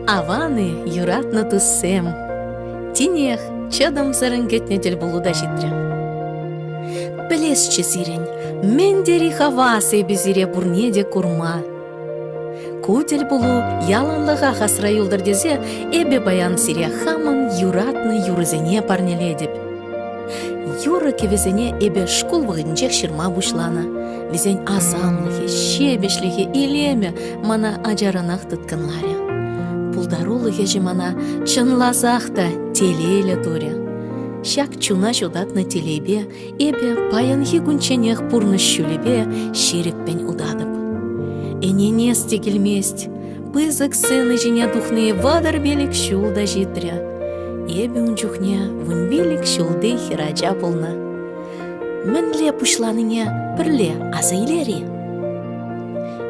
Аваны юратны туссем. Тинех чадам сарангетнедель булуда житре. Білесші сирен, мен дери хавасы безире бурнеде курма. Кутель булу яланлыға хасра юлдар дезе, эбе баян сире хамын юратны юрызене парнеледіп. Юры кевезене эбе школ вғынчек шырма бушлана. Везен азамлығы, шебешлігі илеме мана ажаранақ тұтканлары. Пулдарулығы жемана чынлазақта телейлі туре. Шак чуна жудатны телейбе, эбе паянхи гунченех пурны шүлебе ширекпен удадып. Эненес тегілмест, бызык сыны жіне духны вадар белік шулда житря. Эбе унчухне вун белік шулды хираджа болна. Мінле пушланыне бірле азайлери.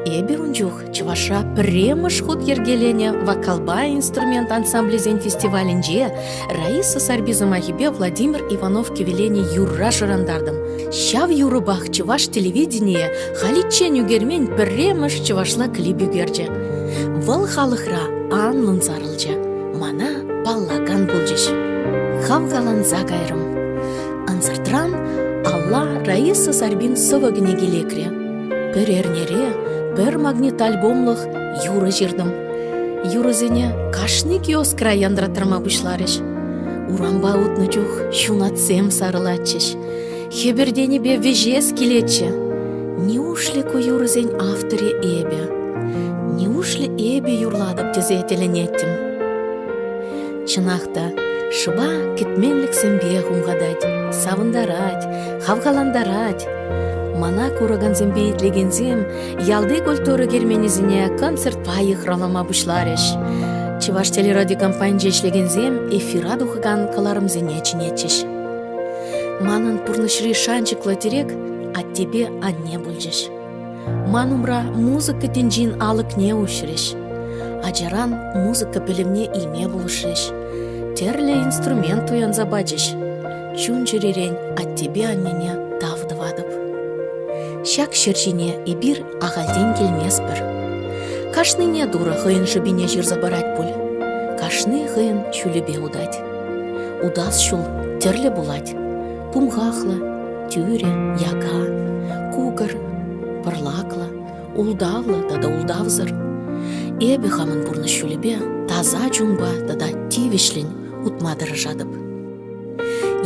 Эбе унчух чываша премыш худ ергелене вокалба инструмент ансамблезен фестивалінже Раиса Сарбизамахибе Владимир Иванов кевелене юрра жырандардым. Шав юрыбах чываш телевидение халитчен үгермен премыш чывашла клип үгерже. Выл халықра анлын зарылжы. Мана баллаган бұлжыш. Хавгалан загайрым. Ансыртран Алла Раиса Сарбин сывыгіне келекре. Бір эрнере, бір магнит альбомлық юры жирдым. Юрызене кашны киоскра яндратырма бұшларыш. Урамба утны чух шунатсем сарылатчыш. Хебердені бе вежес келетчі. Неушлі ку юрызен авторе эбе. Неушлі эбе юрладып тезетеленеттім. Чынақта, шыба кетменлік сәмбе ғумғадать, савындарать, хавғаландарать. Мана кураган зембе итлегензем, ялды культуры герменезіне концерт пайы хралама бұшларыш. Чываш телерадиокомпания ешлегензем эфира духыган каларым зене чинетчіш. Манын пурнышри шанчықла терек, ат тебе анне бұлжыш. Манумра музыка тенжин алық не ушырыш. Ажаран музыка білімне име бұлышыш. Терле инструмент уян забачыш. Чунчыререн ат тебе аннене тавдывадып. Шак шыржине ибир ағалден келмес бір. Кашныне дура хыйын жыбине жир забарать пуль. Кашны хыйын чүлебе удать. Удас шул терле булать. Пумғақлы, тюре, яка, кугар, пырлақлы, улдавлы да улдавзыр. Эбі хамын бұрны шүлебе таза чунба да тивишлін утмадыры жадып.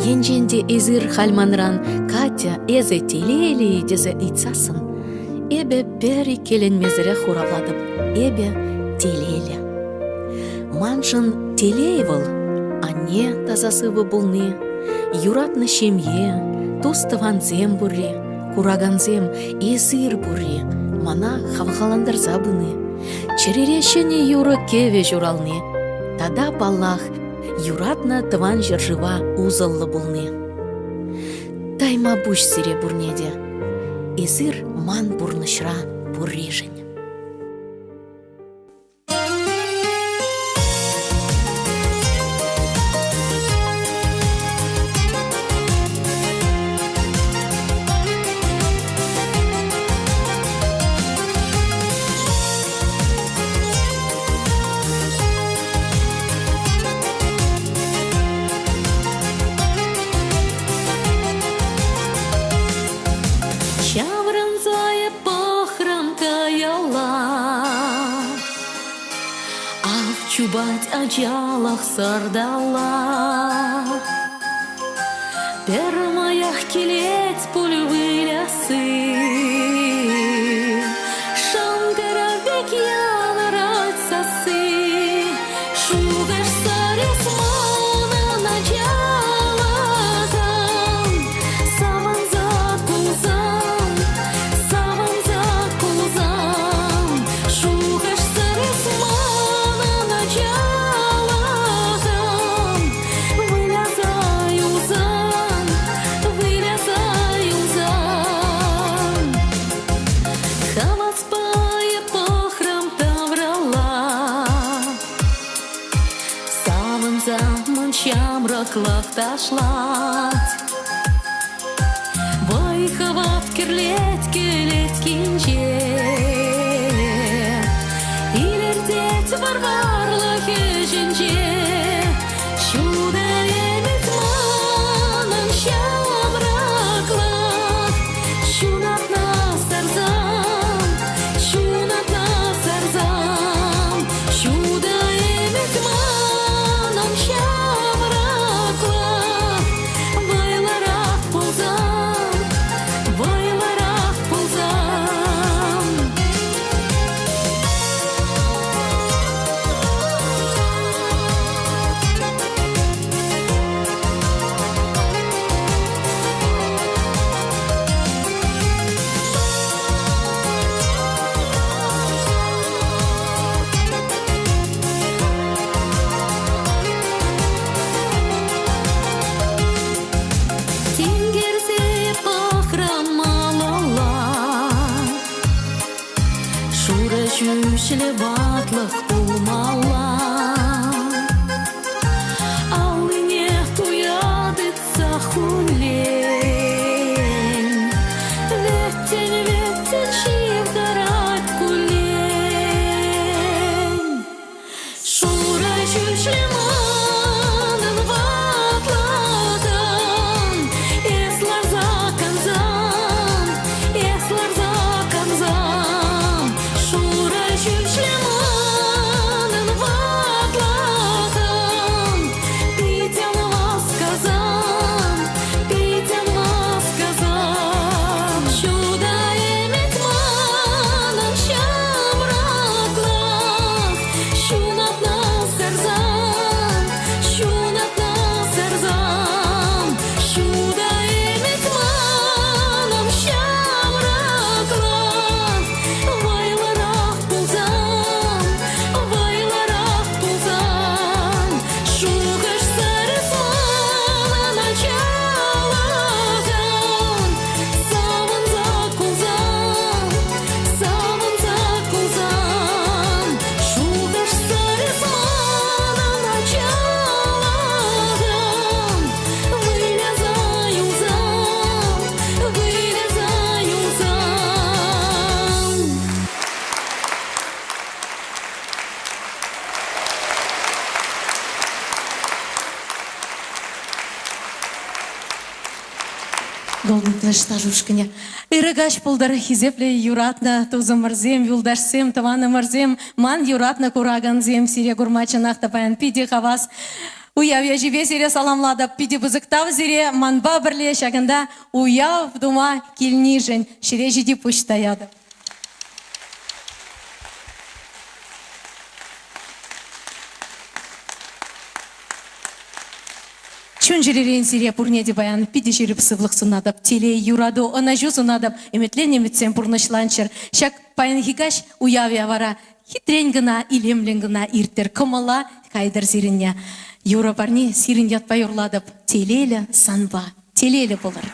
Енженде ezir хальманран Катя эзе телейлі дезе итсасын. Эбе бері келенмезіре хуравладып, эбе телейлі. Маншын телейвыл, анне тазасывы бұлны, юратны шемье, тустыванзем бұрри, кураганзем ezir бұрри, мана хавғаландар забыны. Черерешене юры кеве журалны, тада баллах юратна тыван жыржыва узыллы бұлны. Тайма бұш сире бұрнеде, ezir ман бұрнышра бұррежін. Чубать очалах сардала, пермаях келец пульвы лясы, шангара век янарать сасы, шугаш сарес мана началахам, саванзат кузам, саванзат кузам, шугаш сарес мана началахам, вылязаю зан, вылязаю зан. Хавацпае похрам таврала, самым заман чамраклах ташлать. Вайхават керлет келет кинче, илердет варварлах жүшлі батлық пулмала. Алыне туядыца хулень, веттен чивдарат кулень. Шура жүшлі манын ватладан, еслар за канзан, еслар за канзан. Шура жүшлі манын ватладан, питен вас казан, питен вас казан. Шуда емет манын шамраклах, шунат нас сарзан, шунат нас сарзан. Шуда емет манын шамраклах, вайларах пулзан, вайларах пулзан. Шугаш сарызманын ачалаган, савын за кулзан, савын за кулзан. Шугаш сарызманын ачалаган, выля за юлзан, выля за юлзан. Голдын стажушкине. Ирыгаш пулдары хизепле юратна тузымырзем, юлдашсем, тыванымырзем, ман юратна кураганзем, сире гурмачынақ тапаян пиде хавас. Уяв живе сире саламладып, пиде бузыктав зире манба бірле шагында уяв дума килнижен, шире жиди пуштаяды. Чун жеререн сире пурнеди баян пиди жеріп сывлық сунадып, теле юраду онажу сунадып, еметлен еметсен пурнышланчыр. Шак паян хигаш уявя вара, хитрен гына, илемлен гына иртер кымала кайдыр сиринне. Юра парни сирин ятпай урладып, телелі санба, телелі болыр.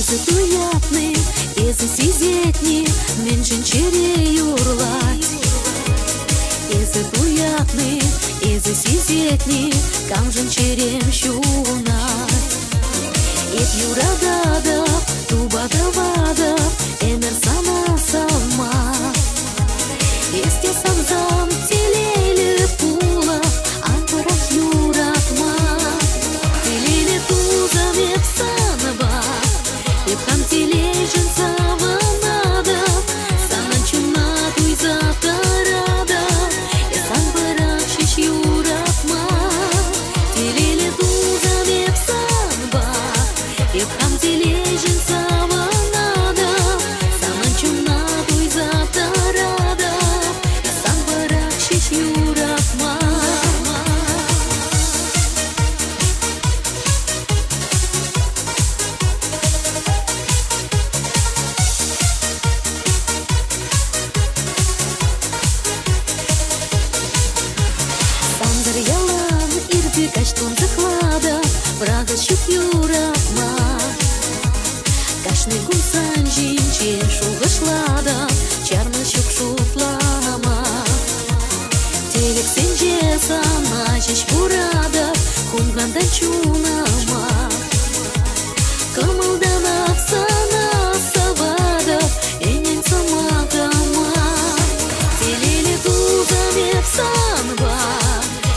Езі туятны, езі сизетни, мен жінчере юрлать. Езі туятны, езі сизетни, кам жінчерем шунать. Ет юрададап, тубадавадап, эмер сама сама. Есте самзам телейлі пула, атырах юратма. Телейлі тузам епсанба, епхам тележін саванада, санан чунат уйзатарада, есан барак шиш юратма. Телейлі тузам епсанба, епхам тележін саванада, санан чунат уйзатарада, есан барак шиш юратма. Сандыр ялан ирді каштон зықлада, брага шуп юратма. Кашны гумсан жинче шуғышлада, чарны шук шуплама. Телек сенже сана жеш бурада, кумгандан чунама. Кымылдан апсана савада, энен саматама. Телелі тузам епсанба,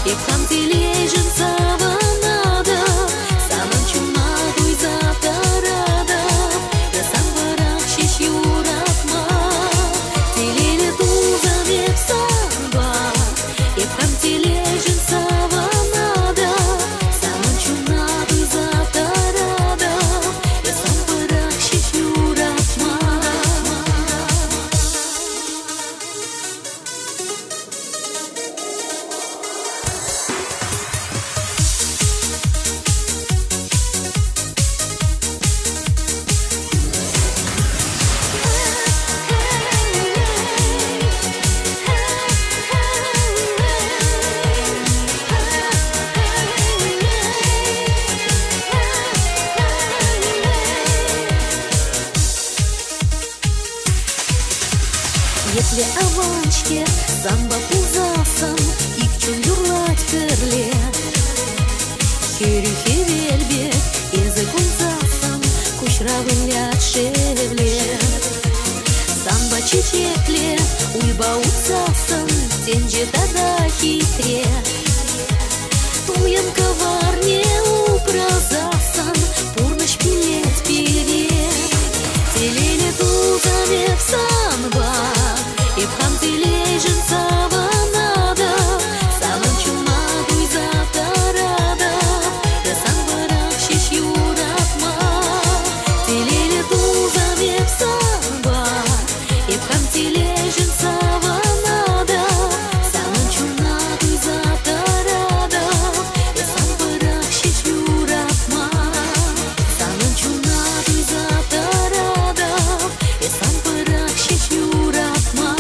епхам тележін саванада, санан чунат уйзатарада, ясан барак шиш юратма. Телелі тузам епсанба, епхам тележін саванада, санан чунат Сирекле аванчке самба пузасам, икчун юрлать перле. Херюхе вельбе, языком засам, кушравылят шевле. Самба чечекле, уйба уцасам, тенже тада хитре. Туем коварне упразасан, пурныш пилет пере. Телеле тузаме в санба, и в хам тележен саванада. Саван чумадуй завтарада, да санбарах шиш юратма. Телеле тузаме в санба, и в хам тележен саванада. Саван чумадуй завтарада, да санбарах шиш юратма. Саван чумадуй завтарада, и санбарах шиш юратма.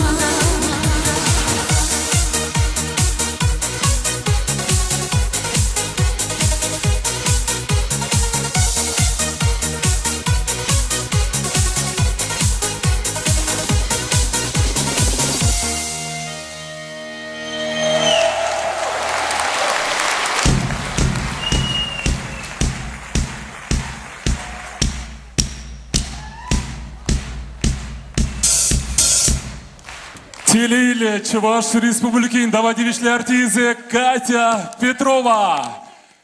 Телейле Чуваш Республики давадивишле артизе Катя Петрова.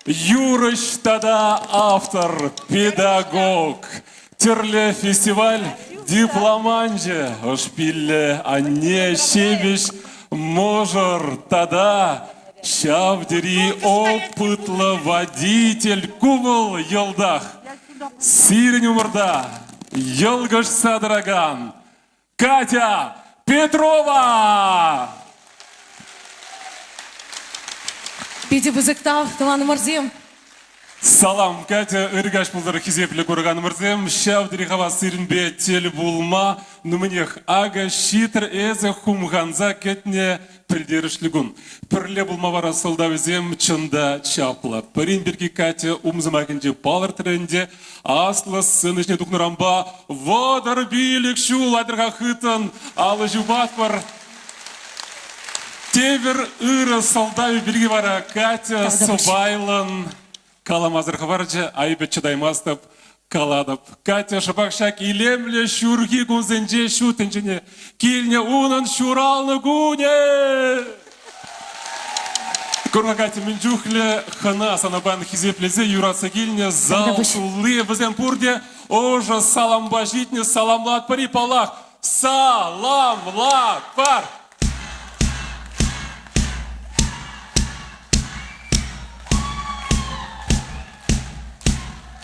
Юрыш тада автор, педагог. Терле фестиваль дипломанже. Ошпилле анне шебеш можор тада. Шавдери опытлы водитель кумыл елдах. Сирень умырда, елгаш садыраган. Катя Петрова! Пиди бузыктав, Таван Мурзем. Салам, Катя, ыргаш пулдары хизепле курган мырзем, шав дирихава сиринбе тел булма, нумынех ага щитр эзе хумганза кетне придерышлигун. Пірле булмавара солдавизем чында чапла. Парин берги Катя умзамакенде палар тренде, аслы сынышне тухнырамба, водар билік шул адырға хытын, алы жубат бар. Тевер ыры солдави берги бара Катя Собайлын. Каламазыр хабарчы, айбет чыдаймастып, каладып. Катя шапақшак илемле шурги гунзенже шутенжіне, килне унын шуралны гуне. Көрға Катя Минджухле хана санабан хизеплезе юраса килне зал шулы бізен пурде, ожа саламба житне саламлат пари палах. Саламлат пар!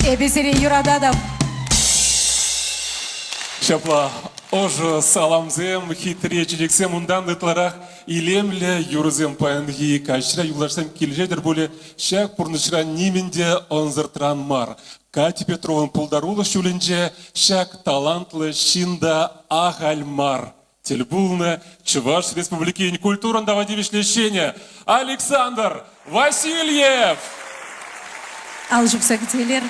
Эбесере юрададап. Шапла, ожа саламзем, хитре чилексем ундан ытларах, илемле юрзем паянги, кашра юлашсам келжедер боле, шак пурнышра нименде онзыртран мар. Катя Петровын пулдарулы шулінже, шак талантлы шинда ахальмар. Тельбулны Чуваш Республики культуран давадивишле щене Александр Васильев! Алжып сәкітелер.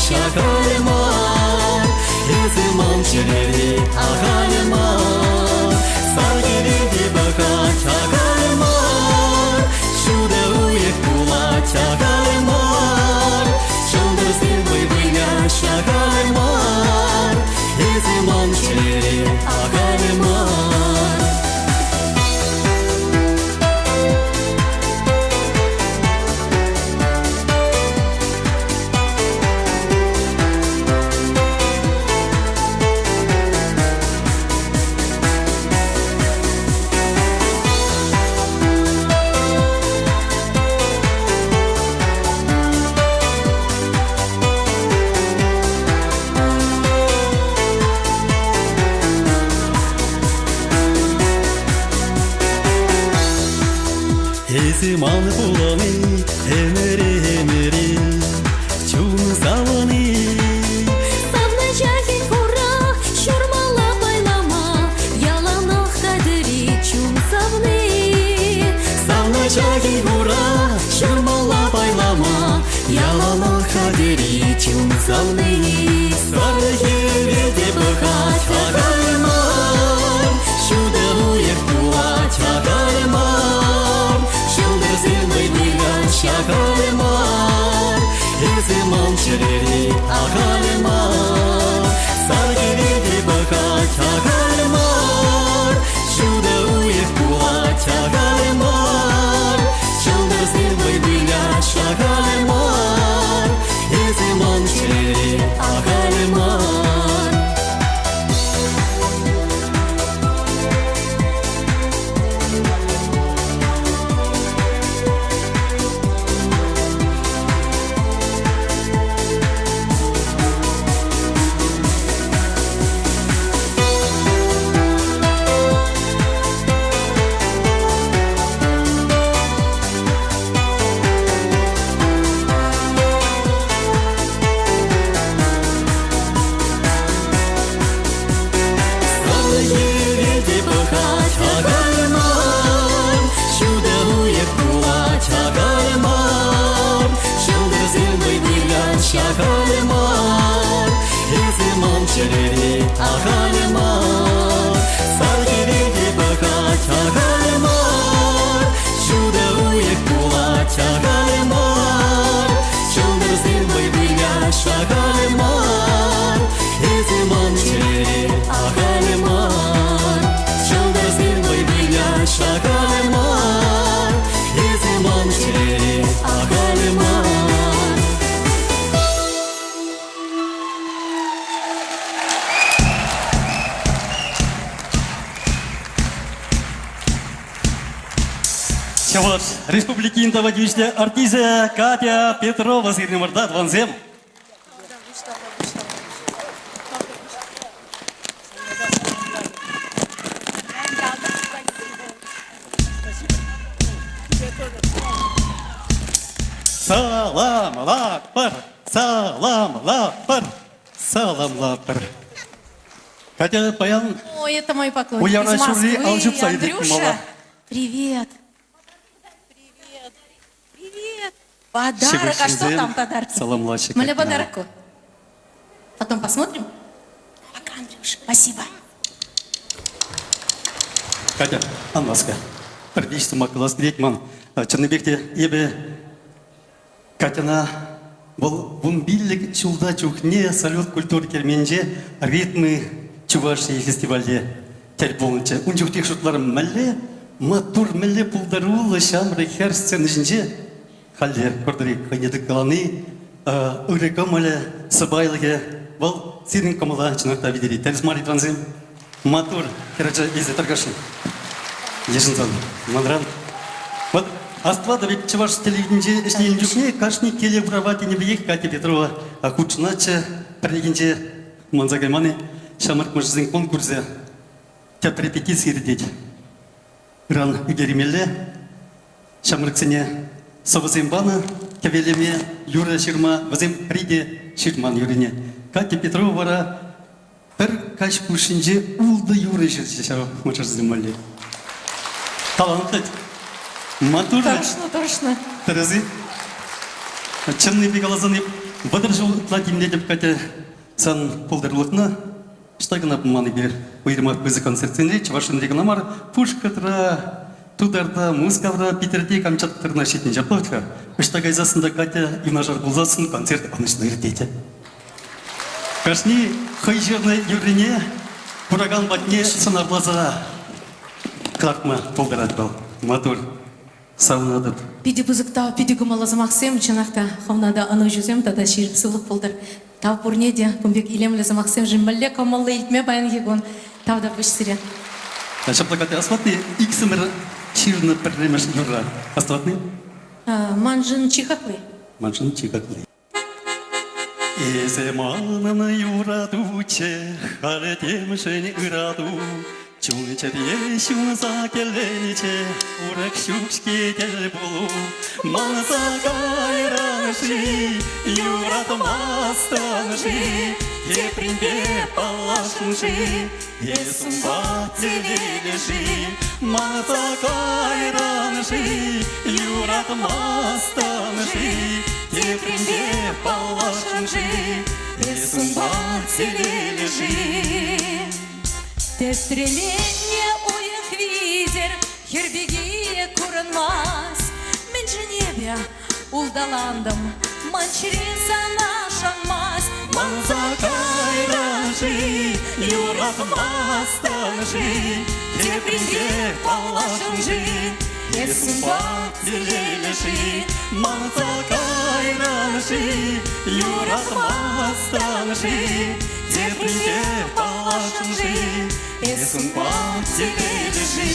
Şakalemar, yazımam çileri akalemar, sargeri baka şakalemar, şuda uyek kula şakalemar, şıldır zilbay bıya şakalemar. Эзиман пуланы эмери чун саваны Савна жахи кура шурмала байлама яланах кадри чун савны Савна жаги гура шурмала байлама ялама хадери чун савны Сархи веде баха чагарман Шуда уек туа чагарман Шылдыр зимой выган чагарман Эзиман черери агарман Сархи веде баха чагарман Шуда уек туа чагарман Шылдыр зимой выган чагарман Эзиман черери агарман Şakalımar, ezimam şereri akalımar Sargiridi baka çakalımar Şuda uyek kula çakalımar Şıldır zilmay bıya şakalımar Ezimam şereri akalımar Şıldır zilmay bıya şakalımar Ezimam şereri akalımar Вот, Республики Интоводичная артиза Катя Петрова, Сирный Мордат, Ванзем. Салам лакпар, салам лакпар, салам лакпар. Катя, паян. Ой, это мой поклонник Ой, я из на Москвы. Шури, Алжип Саидик, мама. Андрюша, привет. Привет. Подарок. А что там подарки? Салам лачик. Маля подарку. Потом посмотрим? Пока, Андрюша. Спасибо. Катя, Анваска. Прилично макалас Гретман. Чернобекте ебе Катяна был бумбиллик чулда чухне салют культур керменже ритмы Чувашии фестивале терполнче. Унчух шутларым мәлле матур мәлле пулдарулы шамры хер сцены жинже халдер көрдірі қайнедік қаланы үрекам әлі сыбайлығы бұл сирин комала чынақта видели. Талисмари транзим матур херача езде таргашын. Ешінсан, манран. Вот Аствада ведь чуваш телевиденже эшлейін жүхне кашни келе вравати не биек Катя Петрова акучнача прилегенже манзагайманы шамырк мыжызын конкурсе тяп репетиции редеть. Ран игеримелле шамырксене совазымбана кевелеме Юра Ширма вазым приде Ширман Юрине. Катя Петрова вара бір каш пушинже улды Юра Ширма мыжызын малле. Талантлы. Матур. Точно. Терези. Чынный бегалазаны бадыр жол платимне деп Катя сан полдарлықна штагына маны бер. Уйрма көзі концертіне Чувашин регламар Пушкатра, Тударда, Мускавра, Питерде, Камчаттарна шетін жаплавтқа. Үштаг айзасында Катя Ивнажар бұлзасын концерт анышына ертейті. Кашни хай жерны юрине Пураган батне санарлаза Кларкма полдарат был. Матур. Саунадып. Пиди бузыкта, пиди гумалазамақсем, чынақта хавнада аны жүзем, тада ширіп сылық болдыр. Тав бурнеде, күмбек илемлі замақсем, жымбалле камаллы илтме баян егон, тавда бүшсірен. Шаплакаты асфатны, иксімір ширны пірремеш юра. Асфатны? Манжын чихаклы. Манжын чихаклы. Эзе манын юра дуче, халетем шені ыраду, Чулчере шунса келече, урак шукшке кел булу, манса кайранши, юратмастанши, епринпе палашнши, есумба телелеши, манса кайранши, юратмастанши, епринпе палашнши, есумба телелеши. Тестреление уех визер, хербеги курынмас. Мен же небе улдаландым, манчреса наша мась. Манса кайранши, юратмастанши, епринпе палашнши, есумба телелеши, манса кайранши, юратмастанши, епринпе палашнши, есумба телелеши.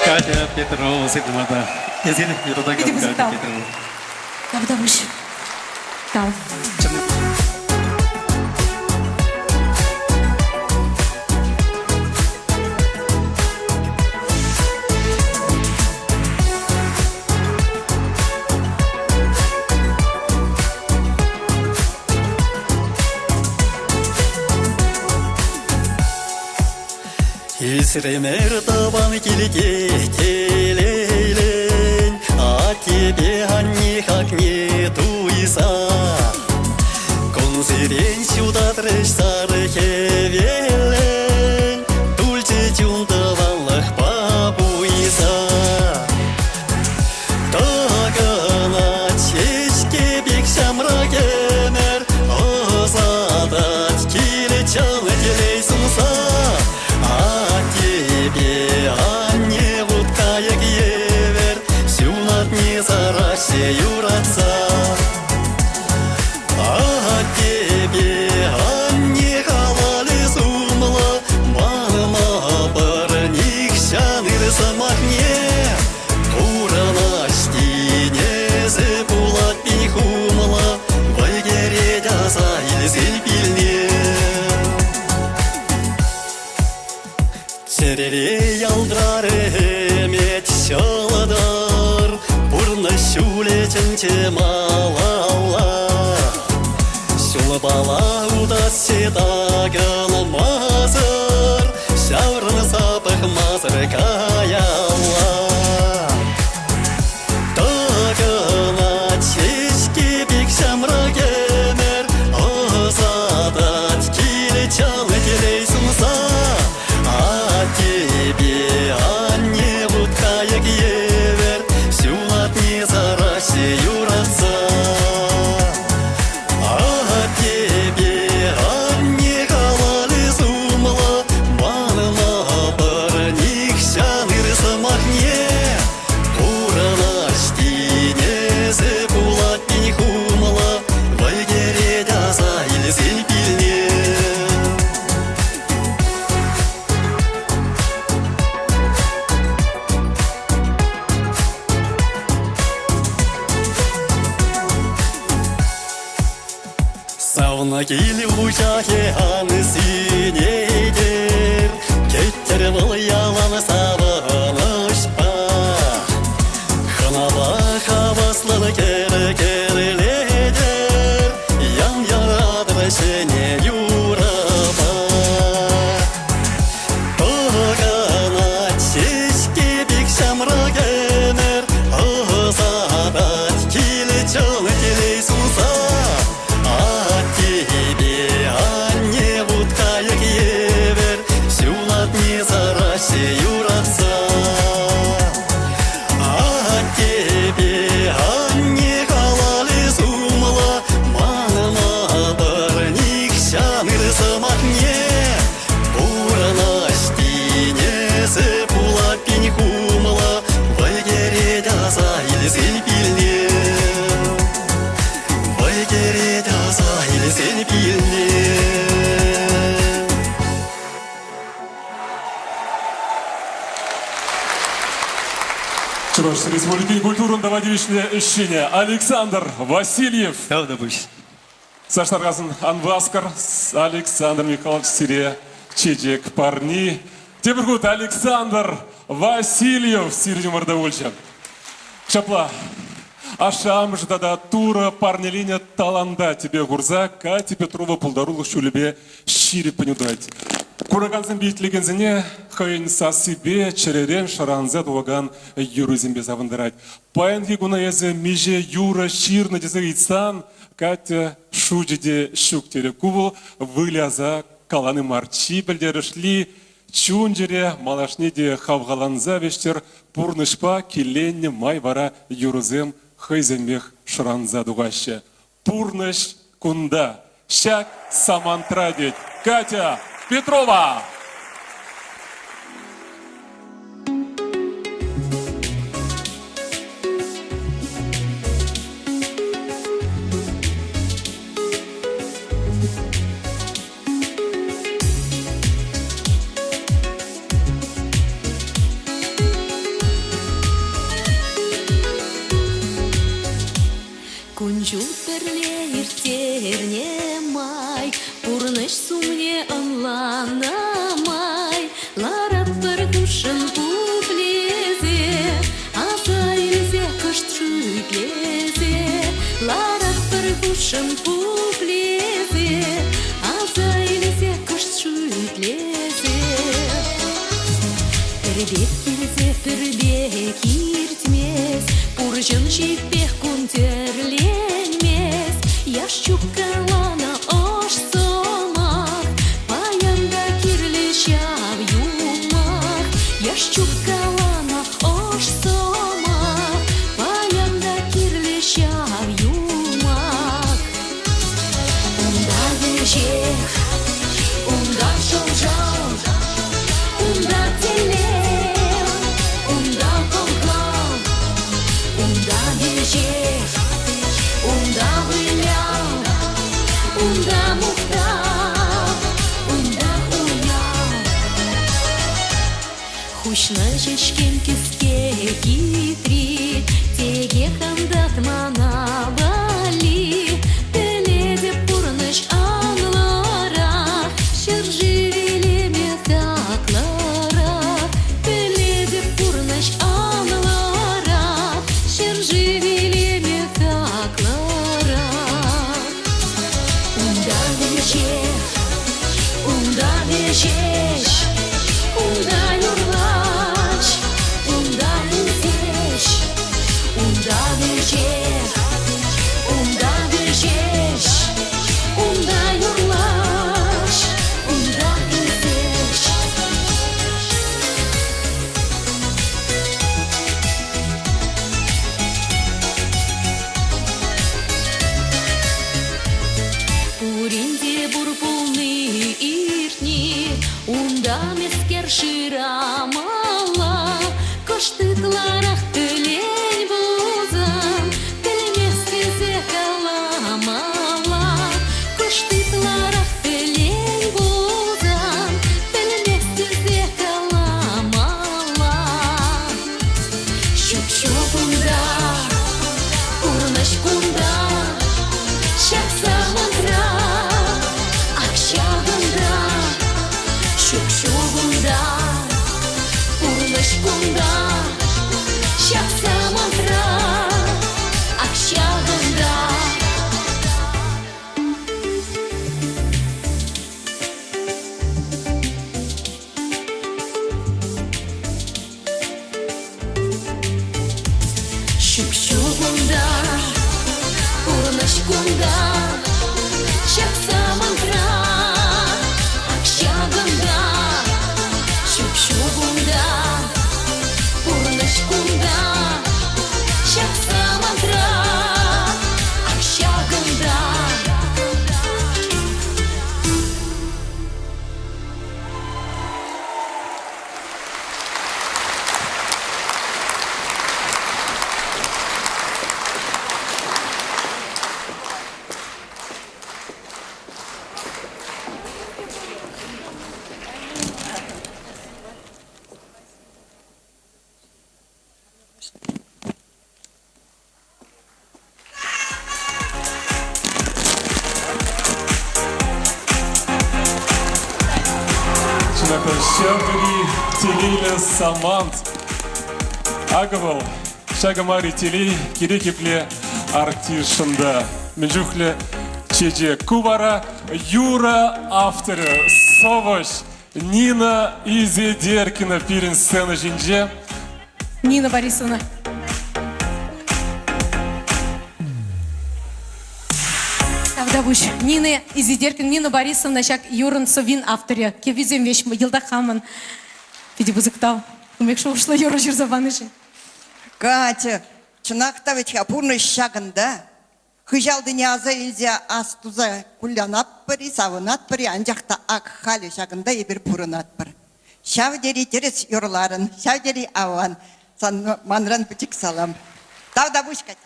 Катя Петрова, Сидмата. Езил, Юрдаган, Иди Катя вызывал. Петрова. Кабдавыш. Тал. Исремер табан килге телейлен, а тебе аннихак не туйса. Консерен сюда трешсар хевелен, тульче чунтаваллах бабуйса. Тагана чешке бек шамрагемер, озадать килечал телей сунса. Юратса, а тебе не халали сумла, мама парник шаныр самахне, урана штине зепулат пихумла, вайгередя заилзель пильне. Серере ялдрары меч шаладар, Шулеченче малала, шулбала удассе тагылмазыр, шаврын сапых мазыр каяла. Тагына чешке бек шамрагемер, озадать килечалы телей сумса, а тебе анне будкаяк евер, не зарасе юратса, а тебе не халали сумла, манна парник шаныр самахне, урана штине зепулат пинхумла, вайгередя заилзель пильне. Сауна кили ушахе аны синейдер, кеттер был ялан саванышпа. Ханава хавасланы кер-керледер, ян ярадырышыне юраба. Тогана чешке бек шамрагемер, озадать килечалы телей сунса. Тебе анне будкаяк евер, сюлат не зарасе юратса. А тебе анне халали сумла, манна парник Шырош Республики культурында водилищне ищене Александр Васильев. Правда будет. Саштаргасын Анваскар, Александр Михайлович Сире, Чечек Парни. Тебіргут Александр Васильев, Сирдю Мордовольча. Шапла. Ашам ждада тура парнелиня таланда тебе гурза, Кати Петрова пулдарулы шулебе шире понюдать. Курагансын бейтлегензіне хайын сасибе черерен шаранзет уаган юрызембе завындырать. Паянги гуна езі меже юра ширна дезе итсан, Катя шуджеде шуктері кубыл выляза каланы марчи білдерішли, чунжере малашнеде хавгаланза вештер пурнышпа келенне май вара юрызем хайзембех шаранза дугаще. Пурныш кунда, щак самантрадеть. Катя Петрова! Күнжу перлер терне май, Пурныш сумне анланамай, Лара бір күшін пуплезе, Аза илзе күшт шүйтлезе, Лара бір күшін пуплезе, Аза илзе күшт шүйтлезе. Пірбек келзе пірбек иртмес, Пуржын жеппек күнтерленмес, Яш чуккалана ош солмақ, Паянда кирлі шав юмақ, Яш чуккалана ош солмақ, Паянда кирлі шав юмақ. Унда вежек, унда шолжал, унда телем, унда колгал, унда вежек, унда вылял, унда мухтал, унда уял. Хушна жечкен кіске китрит, Теге қандат мана бали, Теледе пурныш анлара, Шырживелеме таклара, Теледе пурныш анлара, Шырживелеме таклара. Унда вежек, унда вежеш, унда юрлач, унда юзеш, унда вежек, унда вежеш, унда юрлач, унда юзеш. Пуринде бурпулны иртни, Унда мескер шира Шабри телейлі самант. Агавал, шагамари телей, керекепле артишында. Менжухле чеже кубара, Юра авторы, Совош, Нина Изедеркина, пирин сцена жинже. Нина Борисовна. Тавдабуш. Нина Изидеркин, Нина Борисовна, шак Юрын Совин авторы. Кевизем вещь, Елда Хаман. Види бузыктал. Умекшо ушла Юра Жирзабаныжи. Катя, чынақта ведь апурны шагында. Хыжалды няза илзе астуза кулянап пари, савынат пари, анжақта ак хали шагында ебір пурынат пар. Шавдери терес юрларын, шавдери аван, сан манран пучик салам. Тавдабуш, Катя.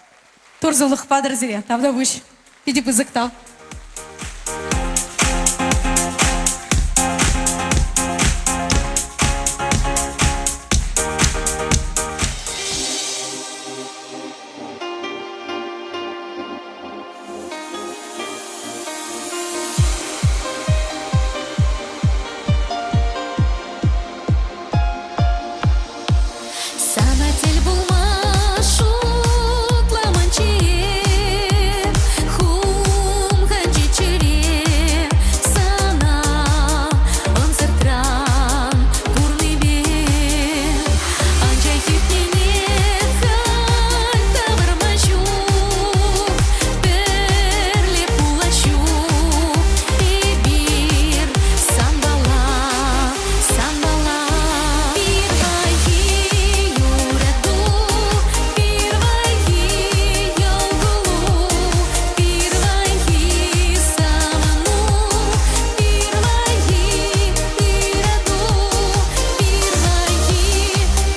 Турзулых падрзире. Тавдабуш. Види бузыктал. Санатель булма шутла манчие, хум ханчи чере, сана он сертран курный бе, анчай хитнине хай тавармачу, перле пулачу, и бир самбала, самбала, первая юраду, первая ялгулу, первая саману, первая ираду, первая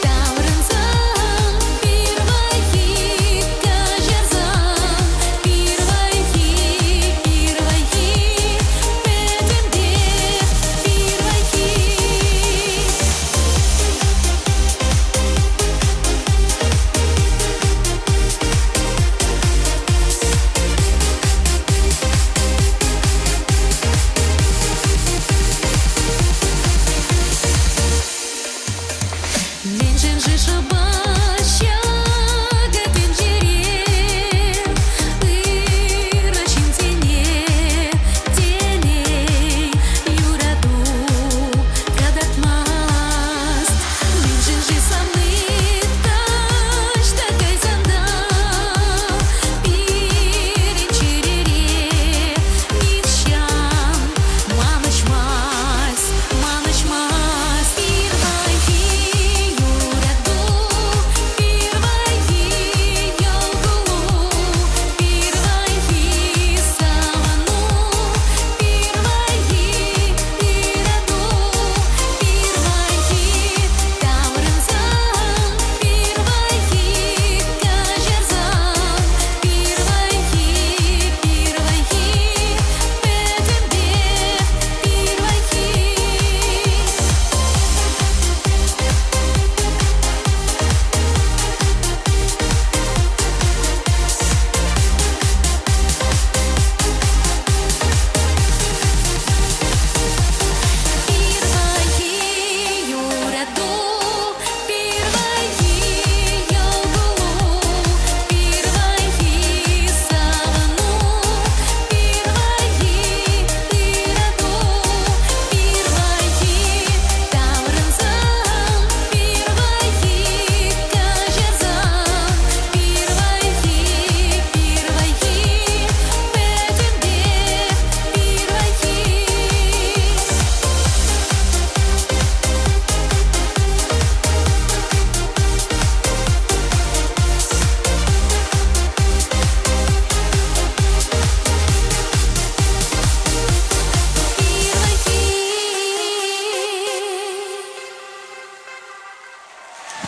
таврынзан, первая кажерзан, первая петемде, первая. Меньше шабаща гатинжере, ырашин тене, теней юраду кадатмаст. Меньше самый таш такай занда, перечерере, нищан, манышмас, манышмас, первая юраду, первая ялгулу, первая саману, первая ираду, первая таврынзан, первая кажерзан, первая юраду, первая ялгулу, первая саману, первая ираду, первая таврынзан, первая кажерзан, первая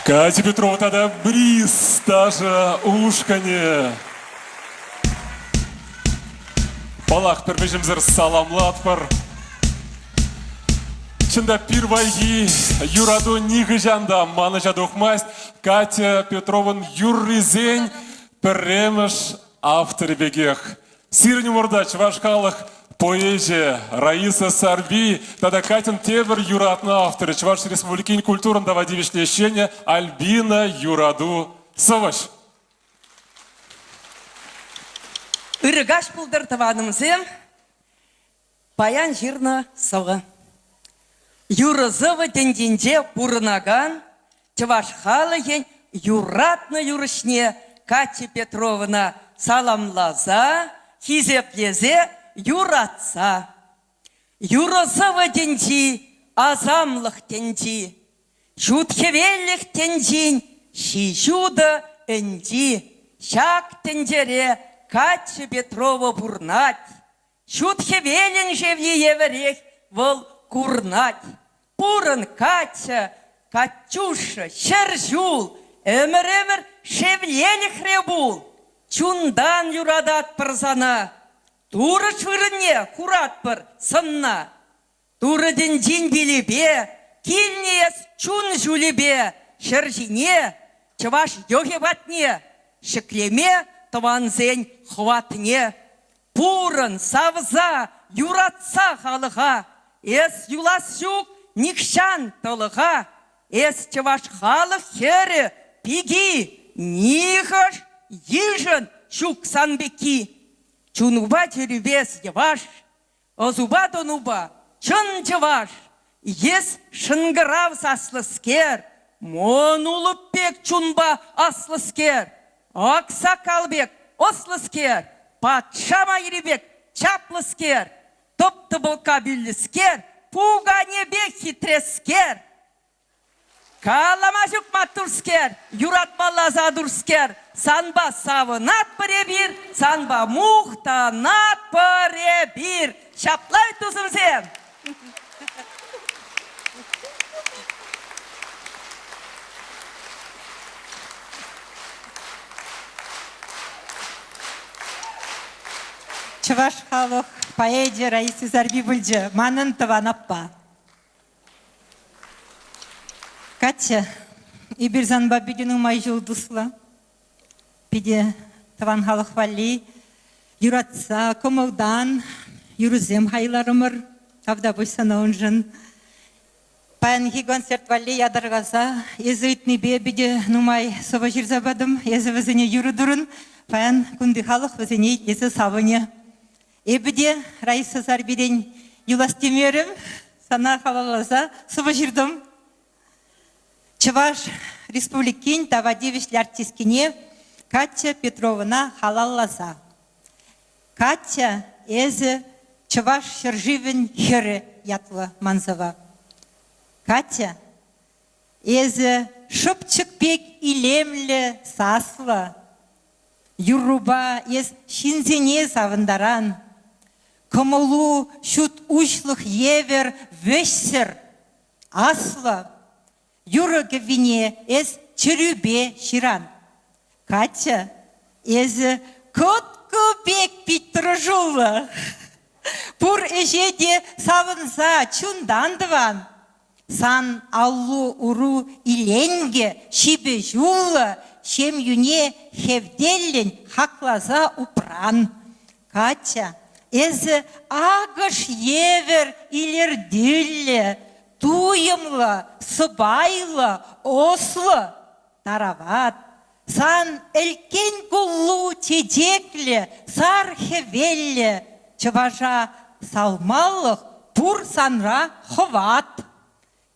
Катя Петрова тогда бриз, даже ушкане. Балақ пірбежімзір саламлатпыр. Чында пирвайги юраду ниғы жанда маны жадуқмаст. Катя Петровын юрризень пірреміш авторы бегех. Сирни мордач вашкалық поэзия Раиса Сарби, тогда Катин Тебер юратна авторы Чуваш Республикин культурн давади вишлещение Альбина Юраду Саваш. Иргаш пулдар таванымызем, паян жирна савы. Юрызывы денденде пурынаган, Чуваш халыген юратна юрышне Катя Петровна саламлаза, хизеплезе юратса. Юрызывы денди, азамлых денди, Жутхевеллих дендин, шижуда энди, Шак тендере Катя Петрова бурнать, Шутхевелин живи еврех вол курнать. Пурын Катя, Катюша, Шержул, Эмер шевлених ребул, Чундан юрадат парзана, Тура чвырыне курат пар сынна, Тура дендин билебе, Кильнес чун жулебе, Шержине, Чаваш йогеватне, Шеклеме таванзень хватне, Пурын савза юратса халыға, Эс юласюк никшан талыға, Эс чаваш халық хері пиги, Нихаш ежін шук санбеки. Чунуба теребес еваш, Озуба тонуба чын чаваш, Ес шынгырав саслыскер, Монулып пек чунба аслыскер, Аксакалбек ослыскер, Патша майребек чаплыскер, Топ-тыбылка бүліскер, Пуга небек хитрескер, Каламажук матурскер, юратмалла задурскер, Санба савынат біребір, Санба мухтанат біребір. Шаплай тузымзем. Чуваш халық поэзия Раиса Сарби бүлді, манын тыванаппа. Катя, ибирзанба бидінің май жылдысла. Биде тыван халық вали, юратса, комылдан, юрузем хайларымыр, тавда бұйсана онжын. Паянхи концерт вали ядарғаса, езі үтні бе биде нумай сова жирзабадым, езі візіне юрудырын, паян күнді халық візіне езі савыне. Эбіде Раиса Сарбиден юластемерім, сана халалаза сова жирдым. Чуваш республикин тавадевишлі артискине Катя Петровна халаллаза. Катя эзі Чуваш шырживен хері ятлы манзава. Катя эзі шыпчыкпек илемлі саслы. Юруба эз шинзене савындаран. Кымылу шут ушлых евер вешсер аслы. Юрыгы вине эз чырюбе ширан. Катя эзі көткі бек питрыжулы. Пур эжеде савынса чундандыван. Сан аллу уру иленге шибе жулы. Шем юне хевделлен хаклаза упран. Катя эзі агыш евер илерділі. Туйымлы, сыбайлы, ослы, тарават. Сан элкен куллу тедеклі, сар хевеллі. Чыважа салмалық пур санра хыват.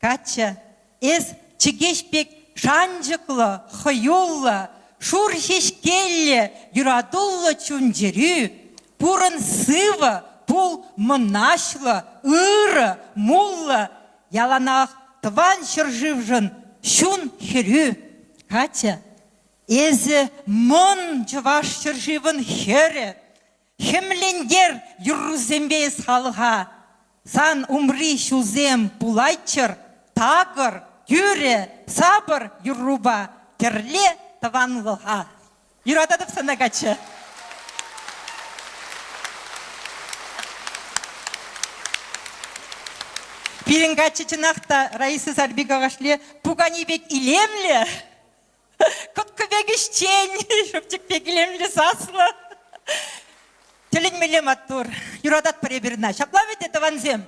Катя эз чигешпек жанжықлы, хыюлы, шур шешкеллі, юрадуллы чунжерю. Пурын сывы, пул мұнашлы, ыры, муллы. Яланах тван шыржывжын, шун херю. Катя, эзі мон жываш шыржывын хері. Хемлендер юррузембе салға. Сан умри шузем пулайчыр, тағыр, юре, сабыр юрруба, терле таванлыға. Юратадып сана Катя. Пиренга чеченақта Раиса Сарбигагашле пуганибек илемле, көткібек іштен, шөпчікбек илемле саслы. Телин милем аттур. Юрадат пребирна. Шаплавит это ванзем.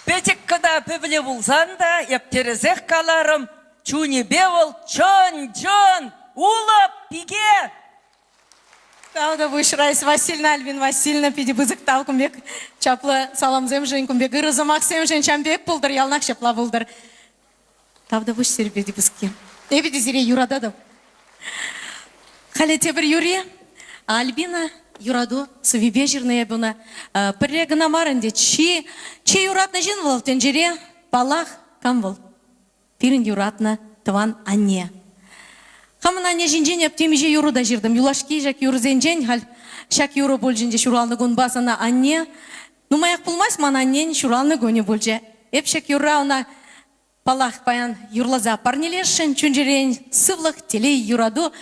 Петик когда певле булсан да, ептерезех каларым, чуни бевол, чон, улап, пиге. Тавда буш Раиса Васильевна, Альбин Васильевна, пиди бызык тал кумбек, чапла саламзем жен кумбек, ырызымак сем жен чамбек пулдыр, ялнак шапла пулдыр. Тавда буш сер пиди бызыки. Пиди зире юрададым. Халете бір юри, Альбина юраду сывибе жирная буна. Прегна марынде, чи юратна жин вол, тенжере, палах, кам вол. Пирин юратна, тыван анне. Хамын анне жинжен ептемеже юруда жирдым. Юлашки жак юрзенжен, хал шак юру болжинже шуралны гон басана анне. Нумаяк пулмайс ман аннен шуралны гоне болже. Эп шак юра она палах паян юрлаза парнелешен, чунжерен сывлық телей юраду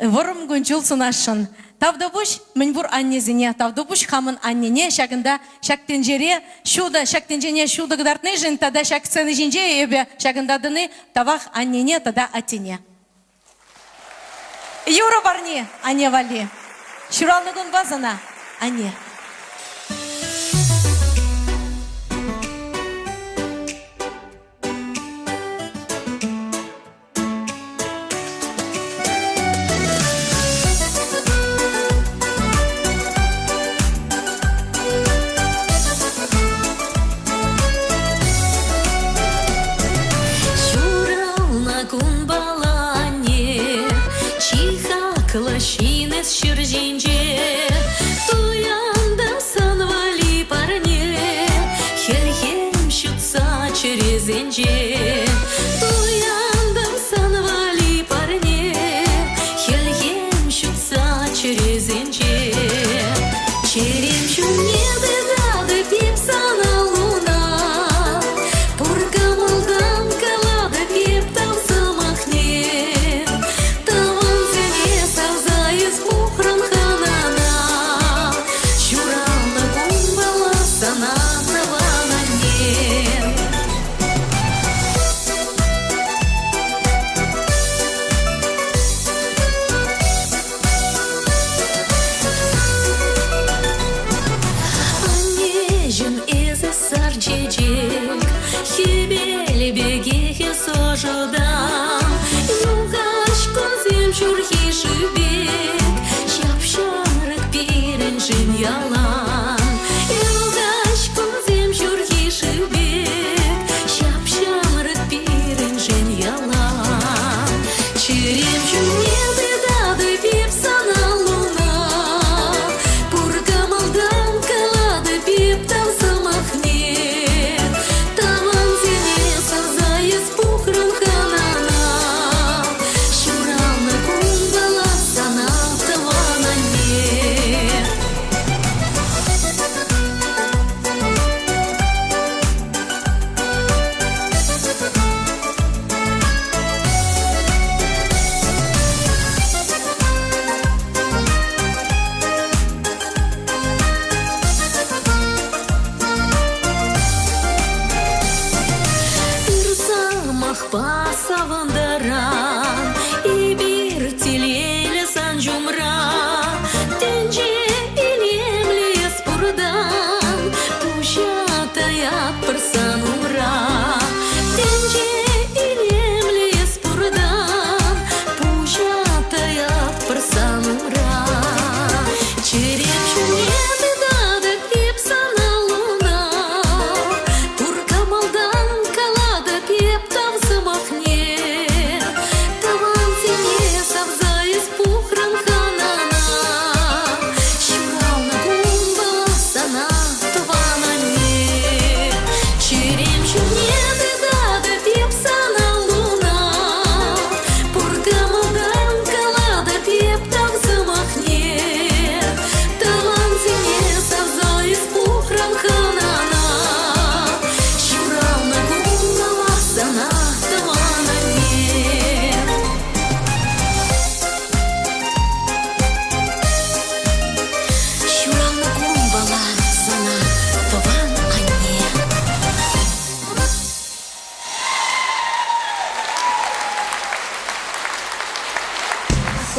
ворым гончул сунашын. Тавдабуш мінбур аннезіне, тавдабуш хамын аннене, шагында шактенжере, шактенжене шуды гдартны жын, тада шакцыны жинже ебе, шагындадыны тавах аннене, тада атене. Юра барне, анне вали. Шуралны гон базана, анне. Клащинес шыржинже, туяндым санвали парне, херхем шутса черезенже. Туяндым санвали парне, херхем шутса черезенже. Черем шуне дедады пипсана луна, пургамылдан калады пиптам самахне.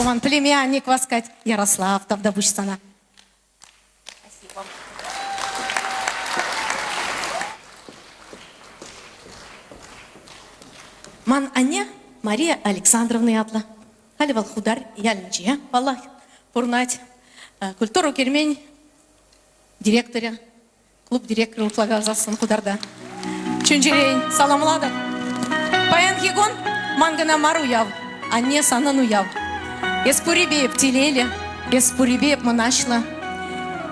ман племянник васкать. Ярослав, тавдабуш сана. Ман Аня Мария Александровна ятла. Халивал худар яльнчия. Валлах пурнать культуру кермень директоря. Клуб директора утлавязасын хударда. Чунжирейн саламлады. Паян хигон мангана мару яв. Анне санану яв. Еспурибе птилели. Еспурибе монашла.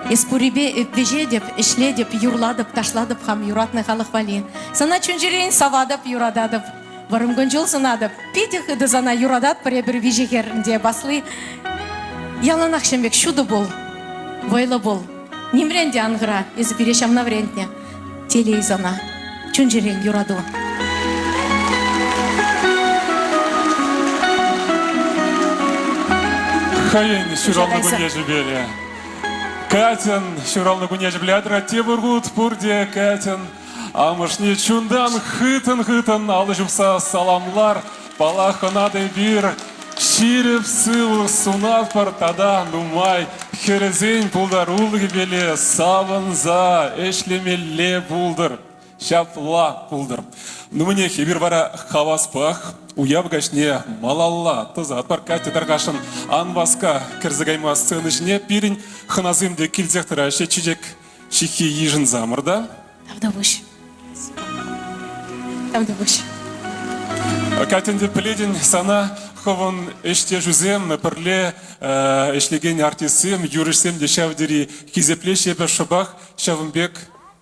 Еспурибе вежедеп, ишледеп, юрладып, ташладып хам юратны халық вали. Сана чунжирейн савадып, юрададып. Варымгонжыл сынадып. Питих иды зана юрадат пребір вежегерінде баслы. Яланақ шембек шуды бол. Войлы бол. Немренде аңғыра, езі берешам наврентне. Телей зана. Чунжирейн юраду. Хайын шуралны күне жібелі. Катин шуралны күне жібелядыра тебіргут пұрде Катин. Амышне чундан хытын алы жупса саламлар. Палахынады бір ширіп сыл сунат пар тада нумай. Херезен пулдар улғы беле савынза эшлемелле пулдар. Шапла пулдар. Нумыне хебір бара хаваспах. Уяб гашне малалла тыза атпар катя даргашын анбаска кірзігайма сцены жіне пирин хыназымде килзектіра шечежек шихи ежін замырда. Тавдабуш. Тавдабуш. Катенде пледен сана ховын эште жүзем пірле эшлеген артисым юрышсем де шавдери хизепле шебе шыбах шавымбек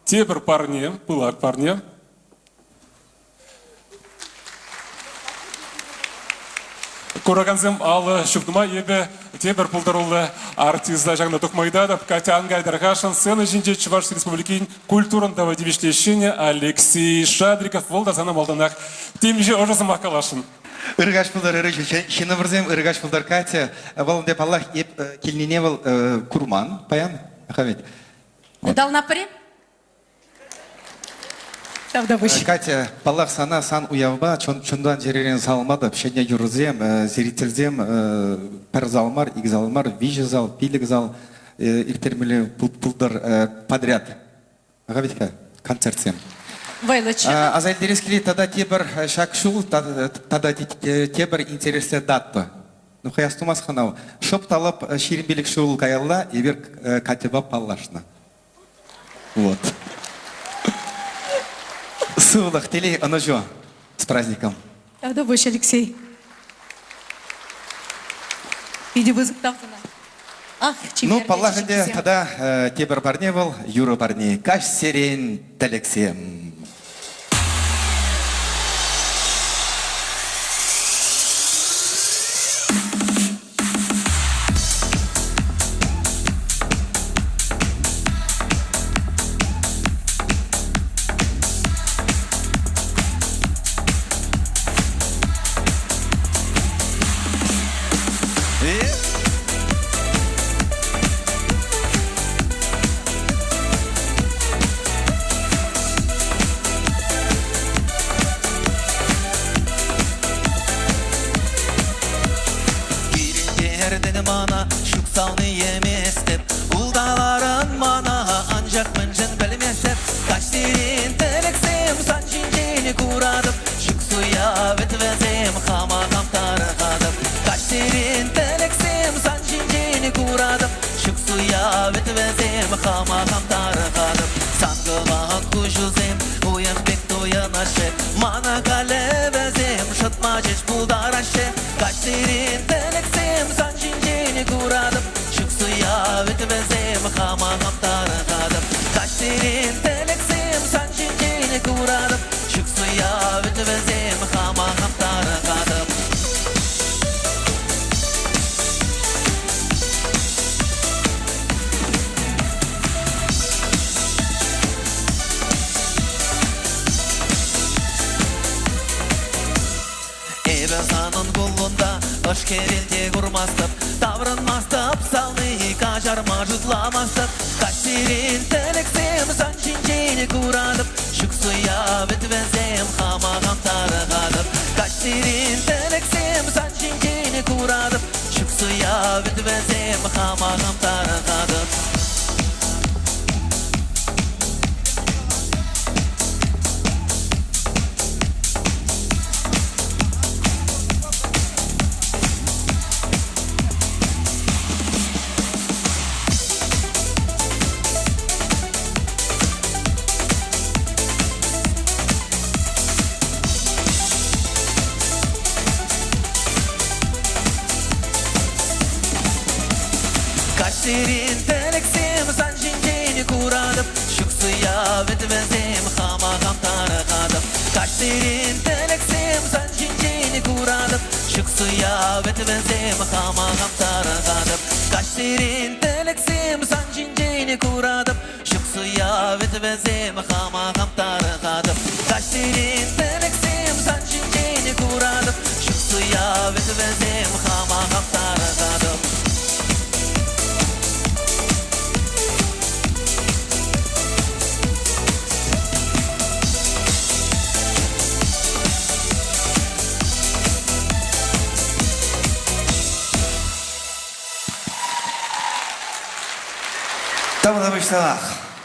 тебір парне, пылак парне. Кораганзем алы шуфдыма ебе тебір пулдарулы артизда жағна тұқмайдадып, Катя Ангайдарғашын сцена жинде Чуваш Республикин культурындава девишлешіне Алексей Шадриков волда зана малданақ темже ожызым ақалашын. Ыргаш пулдар ырыжы, шыны бірзем ыргаш пулдар Катя, волын деп Аллах еп келнене вол курман, паян, Ахамед. Дал напри? Катя, Паллах сана сан уявба, чондан жеререн салмады, пшене юрзем, зерителзем, пір залмар, ик залмар, вижі зал, пилік зал, иртермелі пулдар подряд. Ағабетка, концертсем. Вайлычы. Азайлдерескелі тада тебір шакшул, тада тебір интересе датпы. Ну, хаястумас ханау. Шоп талап ширинбелік шул каялла, ебір Катяба паллашна. Вот. Сылых телей, оно же, с праздником. Тавдабуш, Алексей. Иди вызык тавдана. Ах, Ну, паллахынде тада тебір барне был, юры барне. Каш серен тәлексем. suya bitmezim hamağım tarıkadım. Kaşerin teleksim sancınceni kuradım. Şık suya bitmezim hamağım tarıkadım. Kaşerin teleksim sancınceni kuradım. Şık suya bitmezim hamağım tarıkadım. Kaşerin teleksim sancınceni kuradım. Şık suya bitmezim hamağım tarıkadım. Kaşerin teleksim sancınceni kuradım. Şık suya bitmezim hamağım tarıkadım.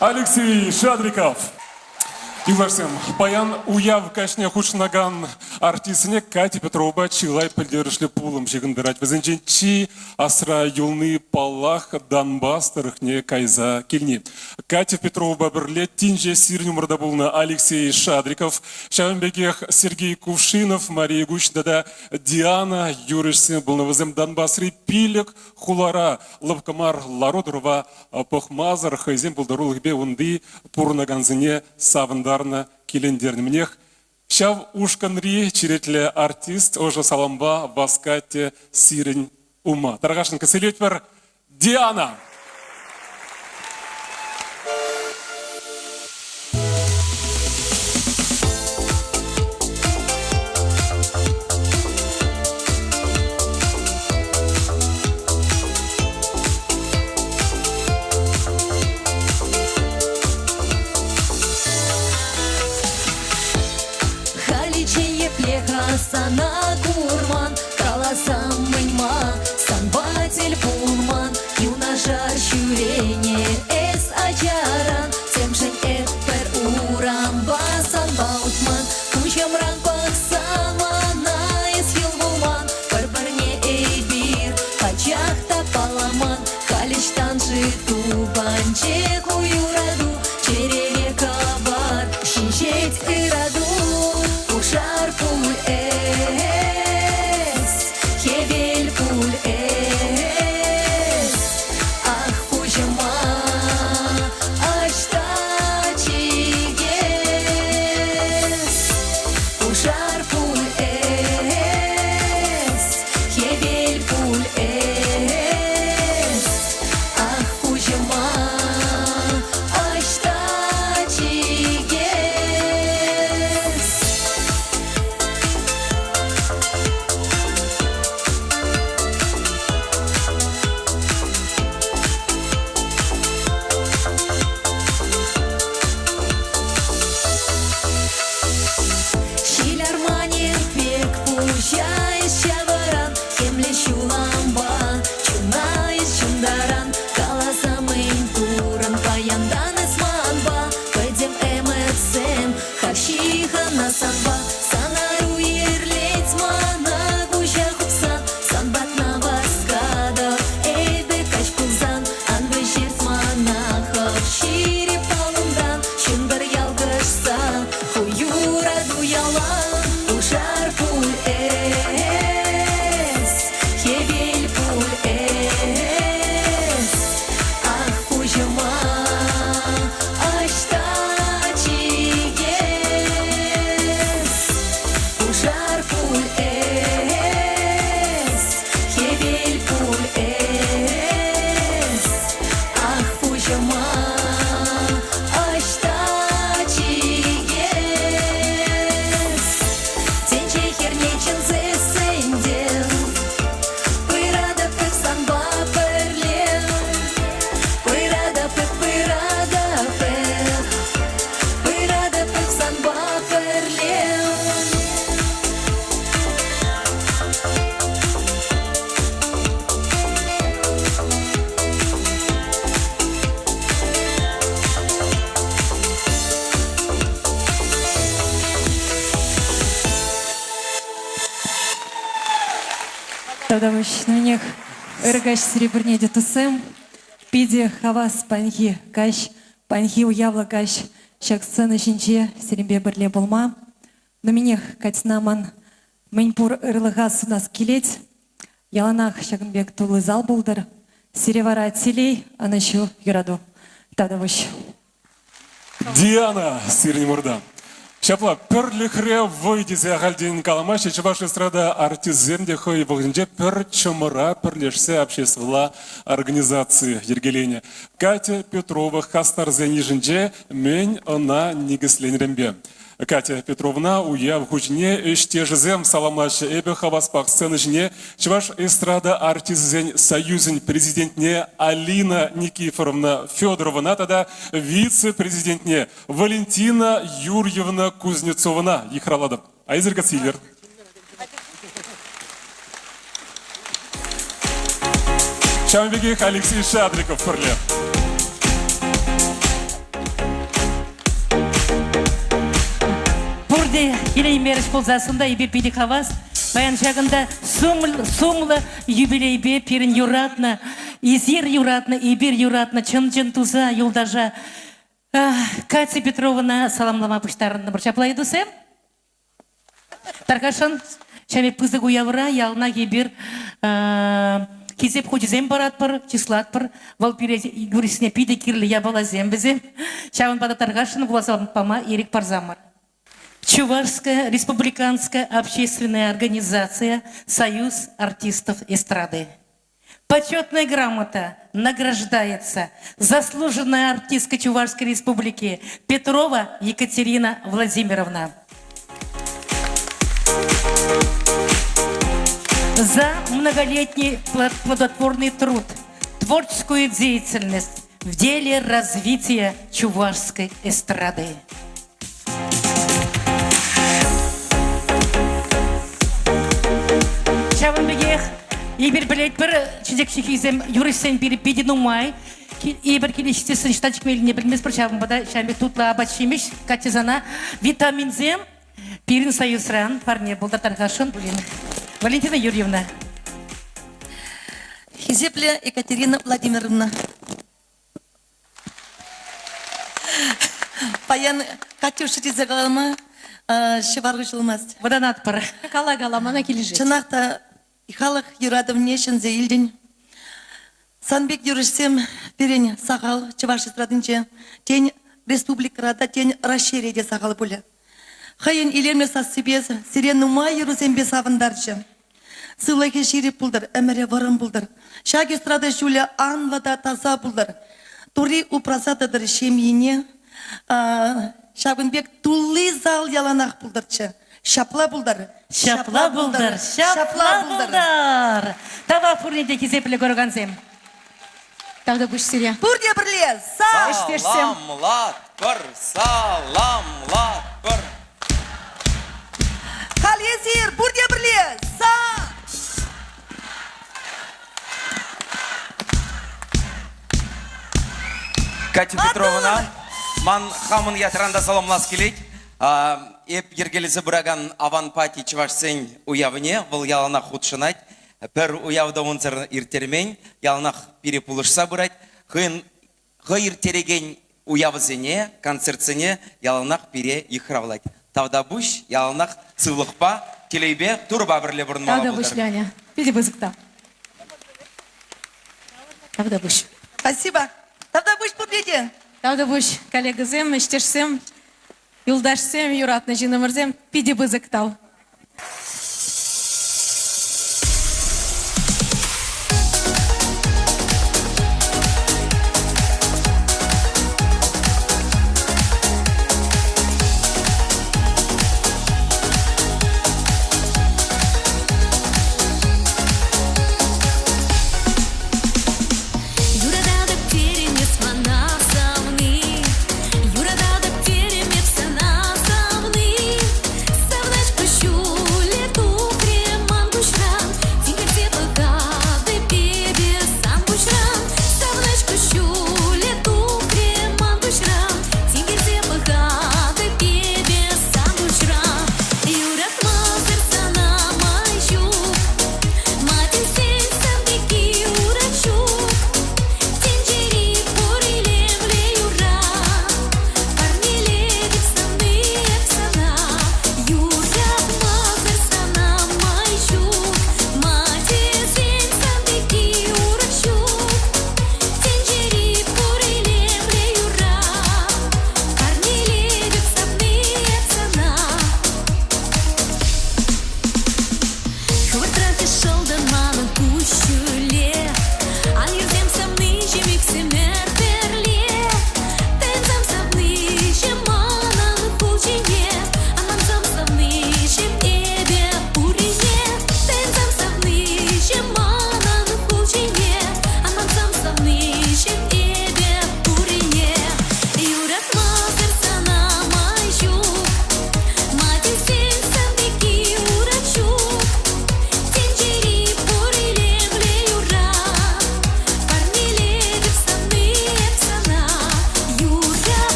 Алексей Шадриков. Юларсем, паян уяв кашне хушнаган артисіне Катя Петрова чилай пілдерішлі пулым жегіндірать. Візінчен чи асра юлны палах Донбасс тарыхне кайза келне. Катя Петрова бірле тинже сирні мұрда болны Алексей Шадриков, Шавенбегех Сергей Кувшинов, Мария Гучдада, Диана Юришсен болны візім Донбассры пилік хулара лавкамар лародырва похмазар хайзен болдарулық бе онды пурнаганзыне савындар келендернімнех. Шав ушканри черетлі артист ожа саламба баскатте сирень ума. Таргашын кіселет бар Диана. Сана курман, каласам мыйма, санбатель пулман, юнаша шюрене, эс ачаран, темшен эппер урам, басан баутман, кучам ранпах самана, эс хилбулман, парбарне эйбир, хачахта паламан, халиштан житу, банчеку юраду, черере кабар, шинчеть ираду, ушар пуль Тавдавыш, на них ыргаш серебряне детусем, пиде хавас панхи каш, панхи уявла каш, шак сцена шинче, серебе бірле болма. На минех катнаман, мэньпур ырлыгас у нас килеть, яланах шагынбек тулы зал булдыр, серевара телей, анашу юраду. Тавдавыш. Диана Сирнемурда. Шапла, перлихре войдезе галдин каламаши, чебаш эстрада артиземде хой вогнде пер чомора перлешсе общественная организации Ергелене. Катя Петрова хастарзе нижинже мен она нигесленрембе. Катя Петровна уяв хучне эштежезем саламлашы эбе хаваспак сценажне чеваш эстрада артизен союзен президентне Алина Никифоровна Федоровна, тогда вице-президентне Валентина Юрьевна Кузнецовна Ихраладов. Айзерга Сильвер. Чамбегих Алексей Шадриков Перле. Илей меріш болзасында ебе пиди хавас, баян шагында сумлы юбилейбе пирин юратна, изир юратна, ибир юратна, чын туза юлдажа. Катя Петровна саламлама пыштарынны бір чаплай дусем. Таркашын, шаме пызы гуявра, ялна ебір кезеп хочезем баратпыр, числатпыр, валпире юрисіне пиди кирлі ябалазем бізем. Шавын бада таркашын, власалам пама ерек парзамар. Чувашская республиканская общественная организация «Союз артистов эстрады». Почетная грамота награждается заслуженная артистка Чувашской республики Петрова Екатерина Владимировна. За многолетний плодотворный труд, творческую деятельность в деле развития чувашской эстрады. Шавынбегех, ебір білет бір чизек-шекизем юрисен беріп беден умай, ебір келешістесін штанчик меліне білмес бір шавынбада шамбек тутла абачимеш, катезана, витаминзем, пирин союзран, парне болдартан хашын, Валентина Юрьевна. Хизепле Екатерина Владимировна. Паян Катюша тизегалама, шеваргы жылмаз. Воданат пара. Кала-галамана кележет. Чынақта Ихалық юрадым нешін зейлден. Санбек юрышсем перен сағал Чуваш эстрадынче. Тень республикарада тень расширеде сағал бұлі. Хайын илерме сасыбез, сирен нумай юрысембе савындарчы. Сылайке шереп бұлдар, әмірі варым бұлдар. Шаг эстрада жүлі анлада таза бұлдар. Тури упрасадыдыр шемейіне. Шабынбек тулы зал яланақ бұлдарчы. Шапла бұлдар. Шапла бұлдар. Шапла бұлдар. Тава фурнеде кезепілі көрганзем. Тавда бұш сирия. Бұрде бірле. Саламлат бір, саламлат бір. Қалезер, бұрде бірле. Катя Петровна, ман хамын ятыранда саламлас келейд. Еп ергелізі бұраган аван пати чывашсен уявне, бұл яланақ худшынайд. Пір уявда онцыр иртермен, яланақ перепулышса бұрайд. Хы иртереген уявызене, концертсене яланақ пере ихравлайд. Тавда бұш, яланақ сывлықпа, келейбе турба бірле бұрынмала Тавда бұш, Ляня. Пиди бызықта. Тавда бұш. Спасибо. Тавда бұш бұрледе. Тавда бұш, коллегазем, іштешсем, юлдашсем, юратны жинымырзем, пиди бызықтау. Юрада да перемет на савны,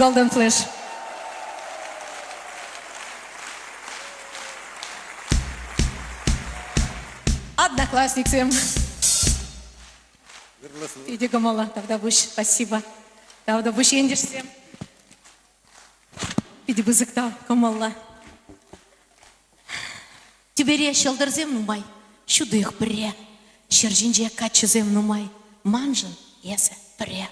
Golden Flash. Одноклассникам. Иди, Гамала, Давдабуш, спасибо. Давдабуш, ендешься. Иди, бузыкта, Гамала. Тибере шелдерзем нумай, шудых бре. Шержинже качезем нумай, манжын есе бре.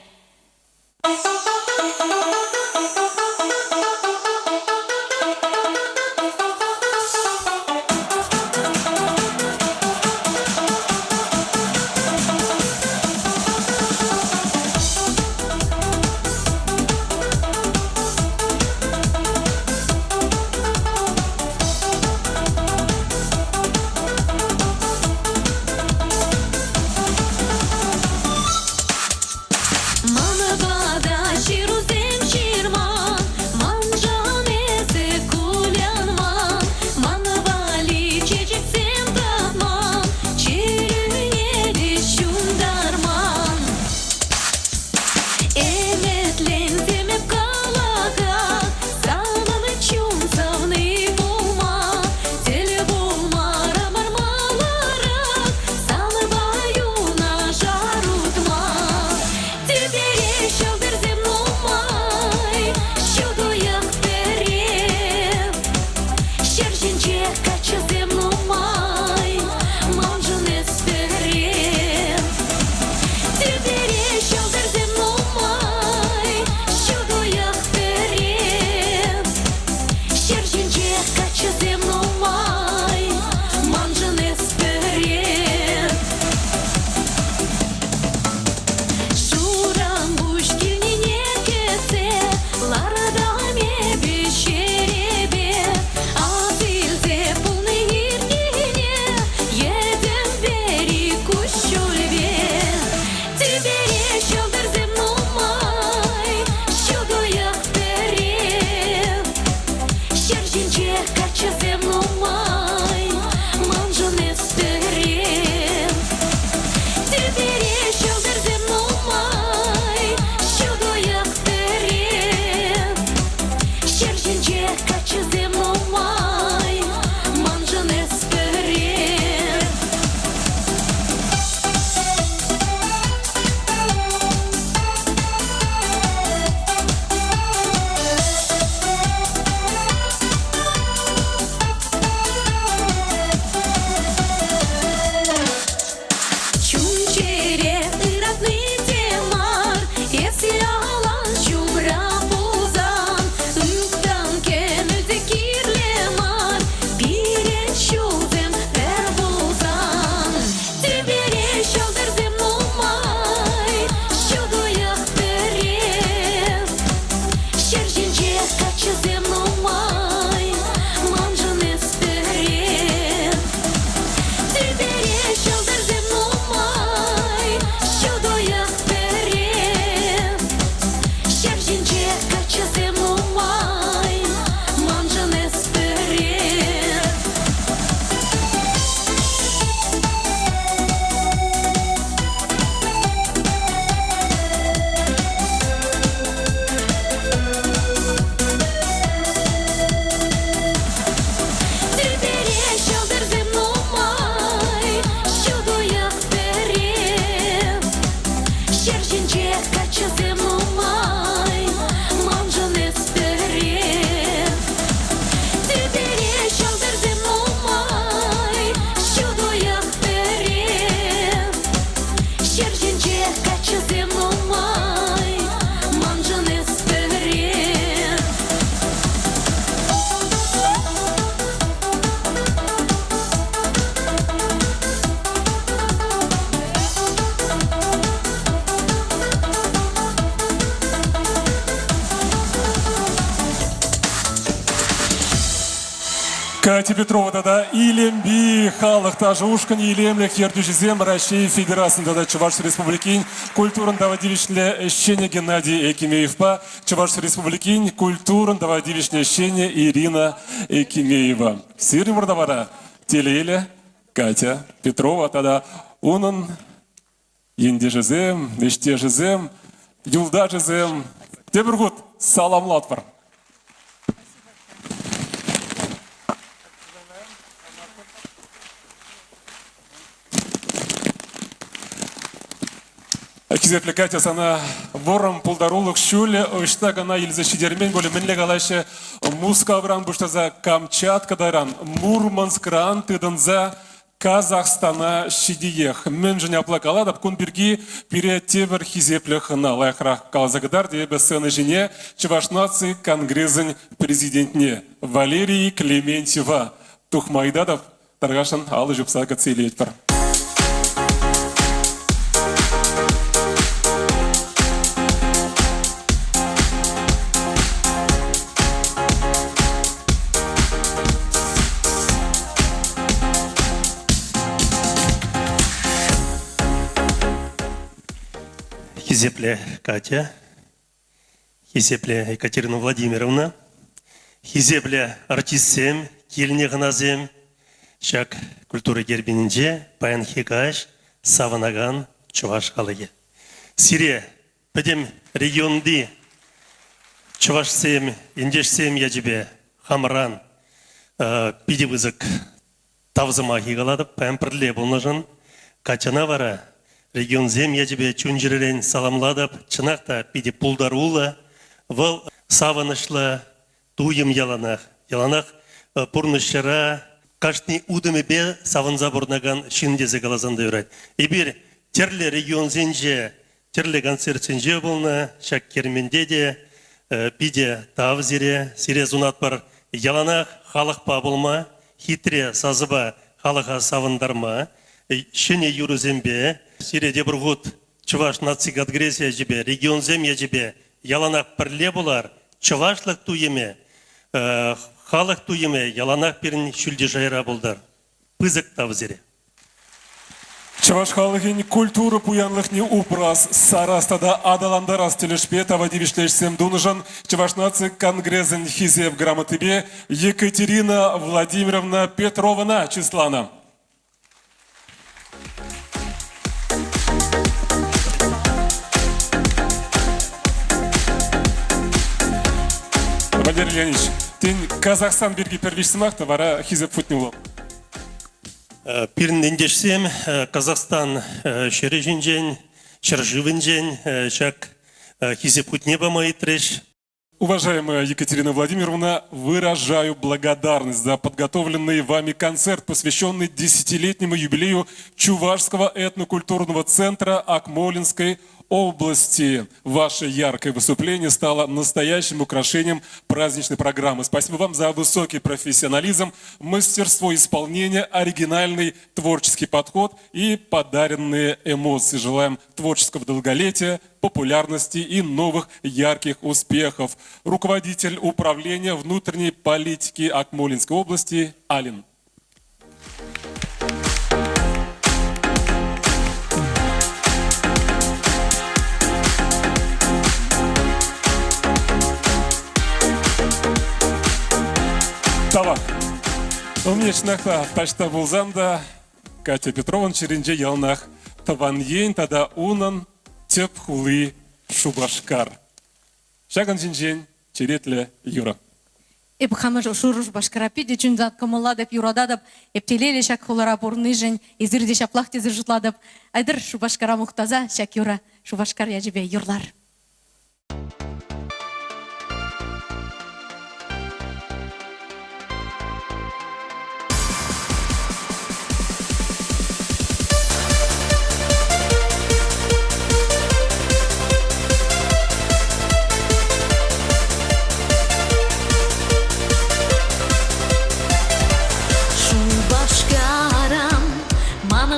Катя Петрова тогда илемби халық тажушкан илемлек ертүжізем Россия Федерациясын тогда Чувашской Республикин культурын давадивишне щене Геннадий Экимеевпа, Чувашской Республикин культурын давадивишне щене Ирина Экимеева. Сирим мұрдавара телейле Катя Петрова тогда унын енде жізем, неште жізем, юлда жізем. Тебір ғұт, саламлатпыр. Кизепле Катя сана ворам пулдарулық шуле ұшта гана елзі шидермен бөлі мінле қалайшы Мускавран бұштаза Камчаткадаран Мурманскран тыдынза Казахстана шидиех. Мен жіне аплакаладып күн бірге пире тевір хизепле хына лайқырақ қалзағыдар дебі сыны жіне Чувашнации конгрезін президентне Валерий Клементьева Тухмайдадов тарғашын алы жүпсаға цейлет бір. Хизепле Катя, Хизепле Екатерина Владимировна, Хизепле артистсем, Кельне Гназем, Шак культура гербининже, Паян Хикаш, Саванаган, Чуваш Халыге. Сире, педем регионды, Чувашсем, Индешсем яджибе, Хамран, Пидивызык, Тавзыма Хигаладып, Паян Пірле болнажан, Катяна вара, регион зем я тебе чунжирен саламладып, чынақта пиде пулдарула, вал саванышлы туйым яланах. Яланах пурнышыра, кашни удымы бе саванза бурнаган шиндезе галазанда юрайт. Ибир терле регион зенже, терле концерт зенже болна, шак кермендеде, пиде тавзире, сире зунатпар яланах халық па болма, хитре сазыба халыға савандарма, шене юрузембе, Сире дебургут Чуваш нацик агрессия жебе, регион земья жебе, яланақ пірле болар, Чувашлық туеме, халық туеме, яланақ перін шүлде жайра болдар. Пызык тавзире. Чуваш халығын культуры пуянлықны упрас, сарастада адаландар астелешпе тавадивишлешсем дунжан, Чуваш нацик конгрезін хизев грамотыбе Екатерина Владимировна Петровна Числана. Валерий Леонидович, тен Казахстан берге первишсімақты вара хизеп футнелу. Пирін ендешсем, Казахстан шережінжен, шаржывінжен, шак хизеп футне бамай треш. Уважаемая Екатерина Владимировна, выражаю благодарность за подготовленный вами концерт, посвященный 10-летнему юбилею Чувашского этнокультурного центра Акмолинской области. Ваше яркое выступление стало настоящим украшением праздничной программы. Спасибо вам за высокий профессионализм, мастерство исполнения, оригинальный творческий подход и подаренные эмоции. Желаем творческого долголетия, популярности и новых ярких успехов. Руководитель управления внутренней политики Акмолинской области Алин. Тавак. У меня чнахта тачта булзанда Катя Петровна черенже ялнах таваньен тада унан теп хулы шубашкар. Шаган жинжен черетле юра. Эпхамаш шуруш башкарапи дечунзат камаладып юрададып эптелеле шак хулара бурныжен изирде шаплахте зажутладып айдыр шубашкара мухтаза шак юра шубашкар яжибе юрлар.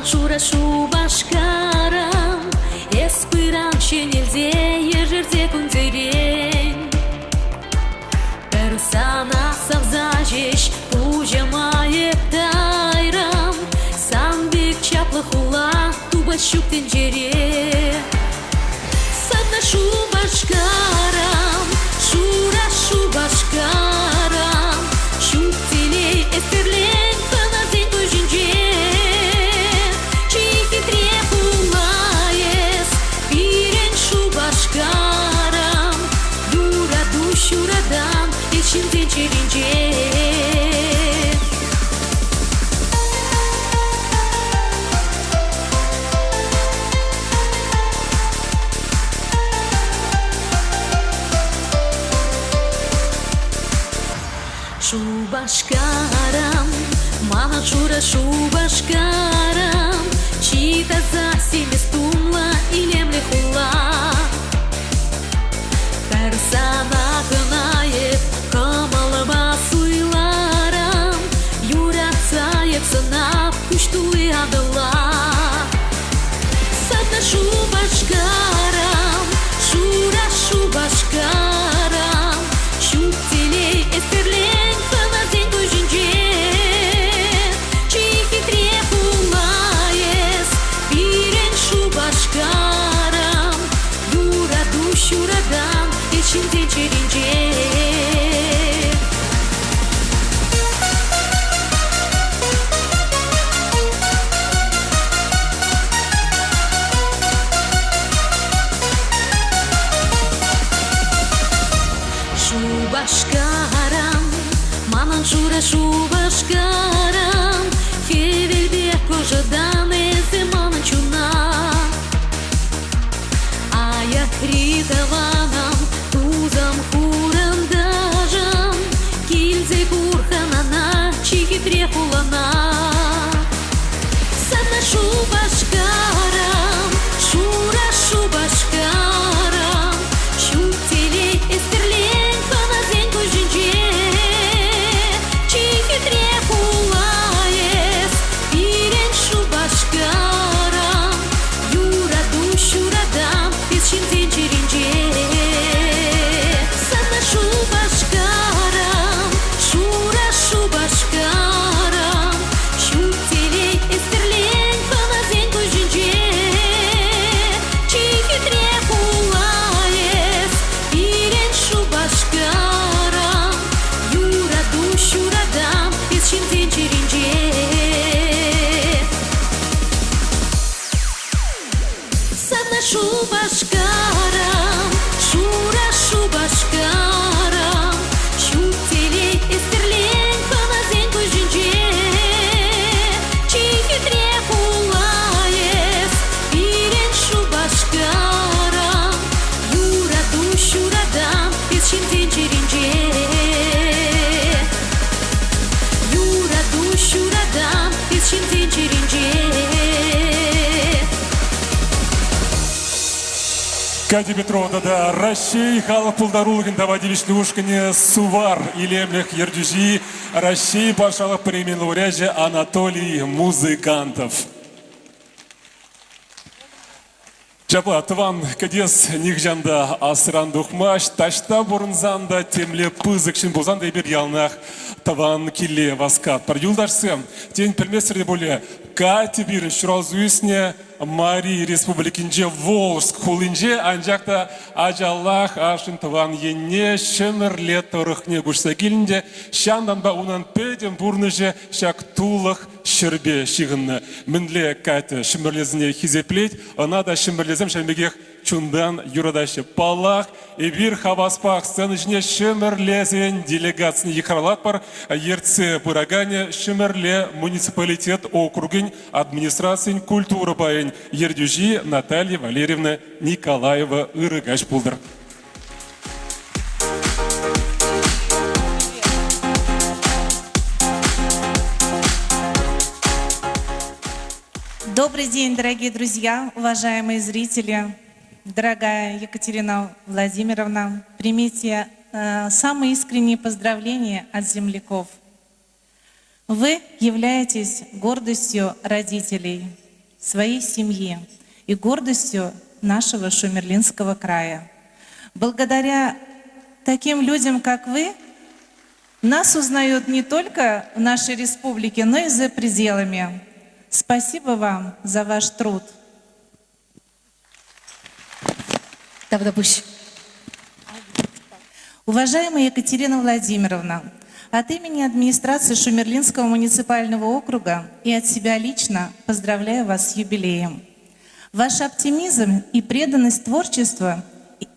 Шура шубашкарам, эспырам шенелзе, ежерде күнтерен. Бір сана савзажеш, пужамайып тайрам, санбек чаплы хула, туба щуктен жере. Садна шубашкарам, шура шубашкарам, щуктелей эстерлен, паназен көжінже. Шубашкарам, дура башкарам, мана чура башкарам, чита за семистумла илемле хула. Персана кынайып, камалыма суйларам, юратсайып сынап күштуй адыла. Садна башкарам, шурашу башкарам, шуктеле эстерлен фаназен көжінже. Чихи трепулаес, бирен шу башкарам, юраду шурадам, ечінден черенже. Башкарам, манан шура башкарам, хевелбе кожадан эзе манан чуна. Аяк ритаванам, тузам хурандажам, килзе курханана, чихи трехулана. Садна башкарам, шура башкарам, шуктеле эстерлен. Башкарам, шура башкарам, шуктеле эстерлен фаназен көжінже. Чихи трепулаес, бирен шу башкарам, юраду шурадам, пешінден черенже. Юраду шурадам, пешінден черенже. Катя Петрова, да, Россия, халық пулдарулығын тавадивишли ушкане Сувар, илемлех ердюжи, Россия, пашалық премиен лауреажи Анатолий Музыкантов. Жапла, тыван кадес нихжанда асыран духмаш, ташта бурынзанда темле пызыкшин бозанда ебер ялнах таван килле васкат. Пар юлдашсым, тень перместерде боле, Катя бирін шуралзуисне, Марии Республикинже Волжск хулинже анжакта ажаллах ашын тыван енне шемерле торыхне гушса келінде шандан ба унан педен бурныже шак тулых шербе шигынны. Мінле Катя шемерлезіне хизеплеть, она да шемерлезем шамбегех чундан юрадашы палах и бир хаваспах сценычне шемерлезен делегацияны ехарлат бар ерце бурагане шемерле муниципалитет округин администрациян культура байын ердюжи Наталья Валерьевна Николаева Ырыгач пулдыр. Добрый день, дорогие друзья, уважаемые зрители, дорогая Екатерина Владимировна. Примите самые искренние поздравления от земляков. Вы являетесь гордостью родителей, своей семьи и гордостью нашего Шумерлинского края. Благодаря таким людям, как вы, нас узнают не только в нашей республике, но и за пределами. Спасибо вам за ваш труд. Уважаемая Екатерина Владимировна, от имени администрации Шумерлинского муниципального округа и от себя лично поздравляю вас с юбилеем. Ваш оптимизм и преданность творчеству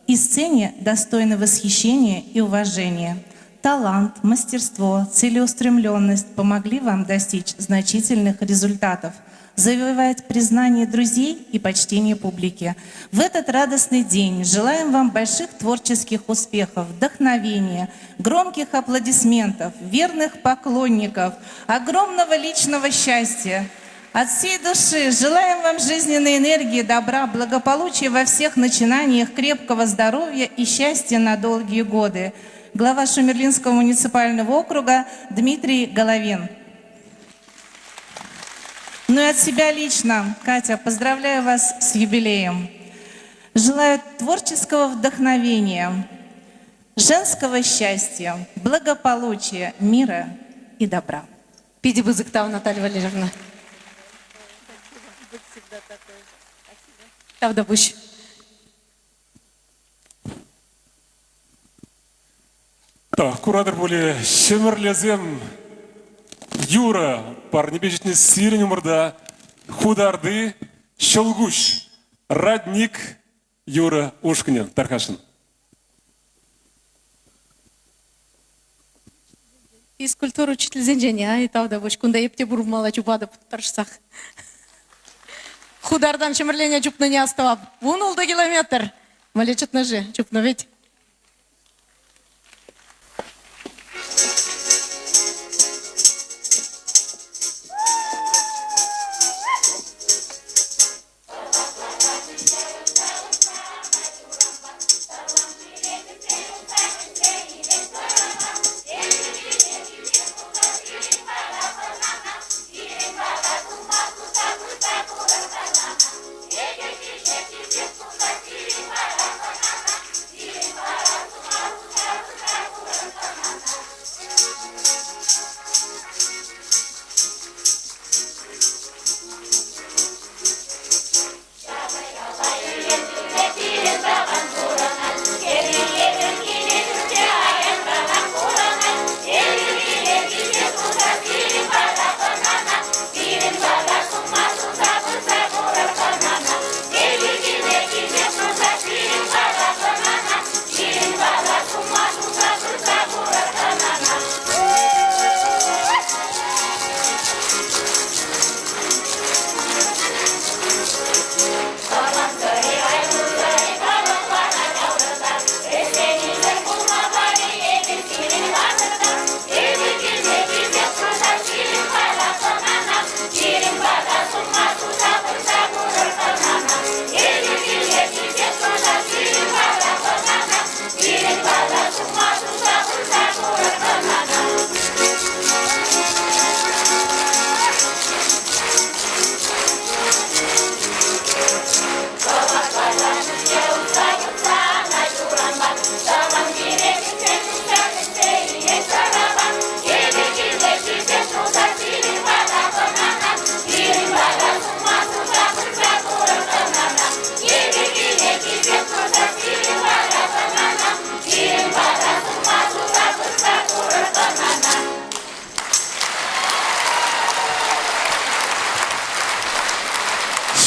и сцене достойны восхищения и уважения. Талант, мастерство, целеустремленность помогли вам достичь значительных результатов. завоевать признание друзей и почтение публики. В этот радостный день желаем вам больших творческих успехов, вдохновения, громких аплодисментов, верных поклонников, огромного личного счастья. От всей души желаем вам жизненной энергии, добра, благополучия во всех начинаниях, крепкого здоровья и счастья на долгие годы. Глава Шумерлинского муниципального округа Дмитрий Головин. Ну и от себя лично, Катя, поздравляю вас с юбилеем. Желаю творческого вдохновения, женского счастья, благополучия, мира и добра. Пиди Бузыктау Наталья Валерьевна. Тавда Буш. Так, куратор более шемерлезем Юра, парнебежечный сирень умырда, хударды, щелгуш, родник Юра Ушкиня, Таркашин. Физкультура учитель зенжения, и Тавда Буш, кунда епте бурмала чупада таршсах. Худардан шемерления чупна не остава. Вунул до километр. Малечет ножи, чупна ведь.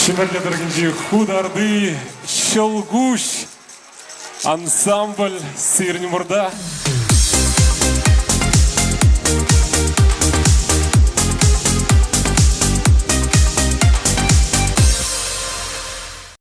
Шемерле, дорогие, хударды, щелгуш, ансамбль Сирень Мурда.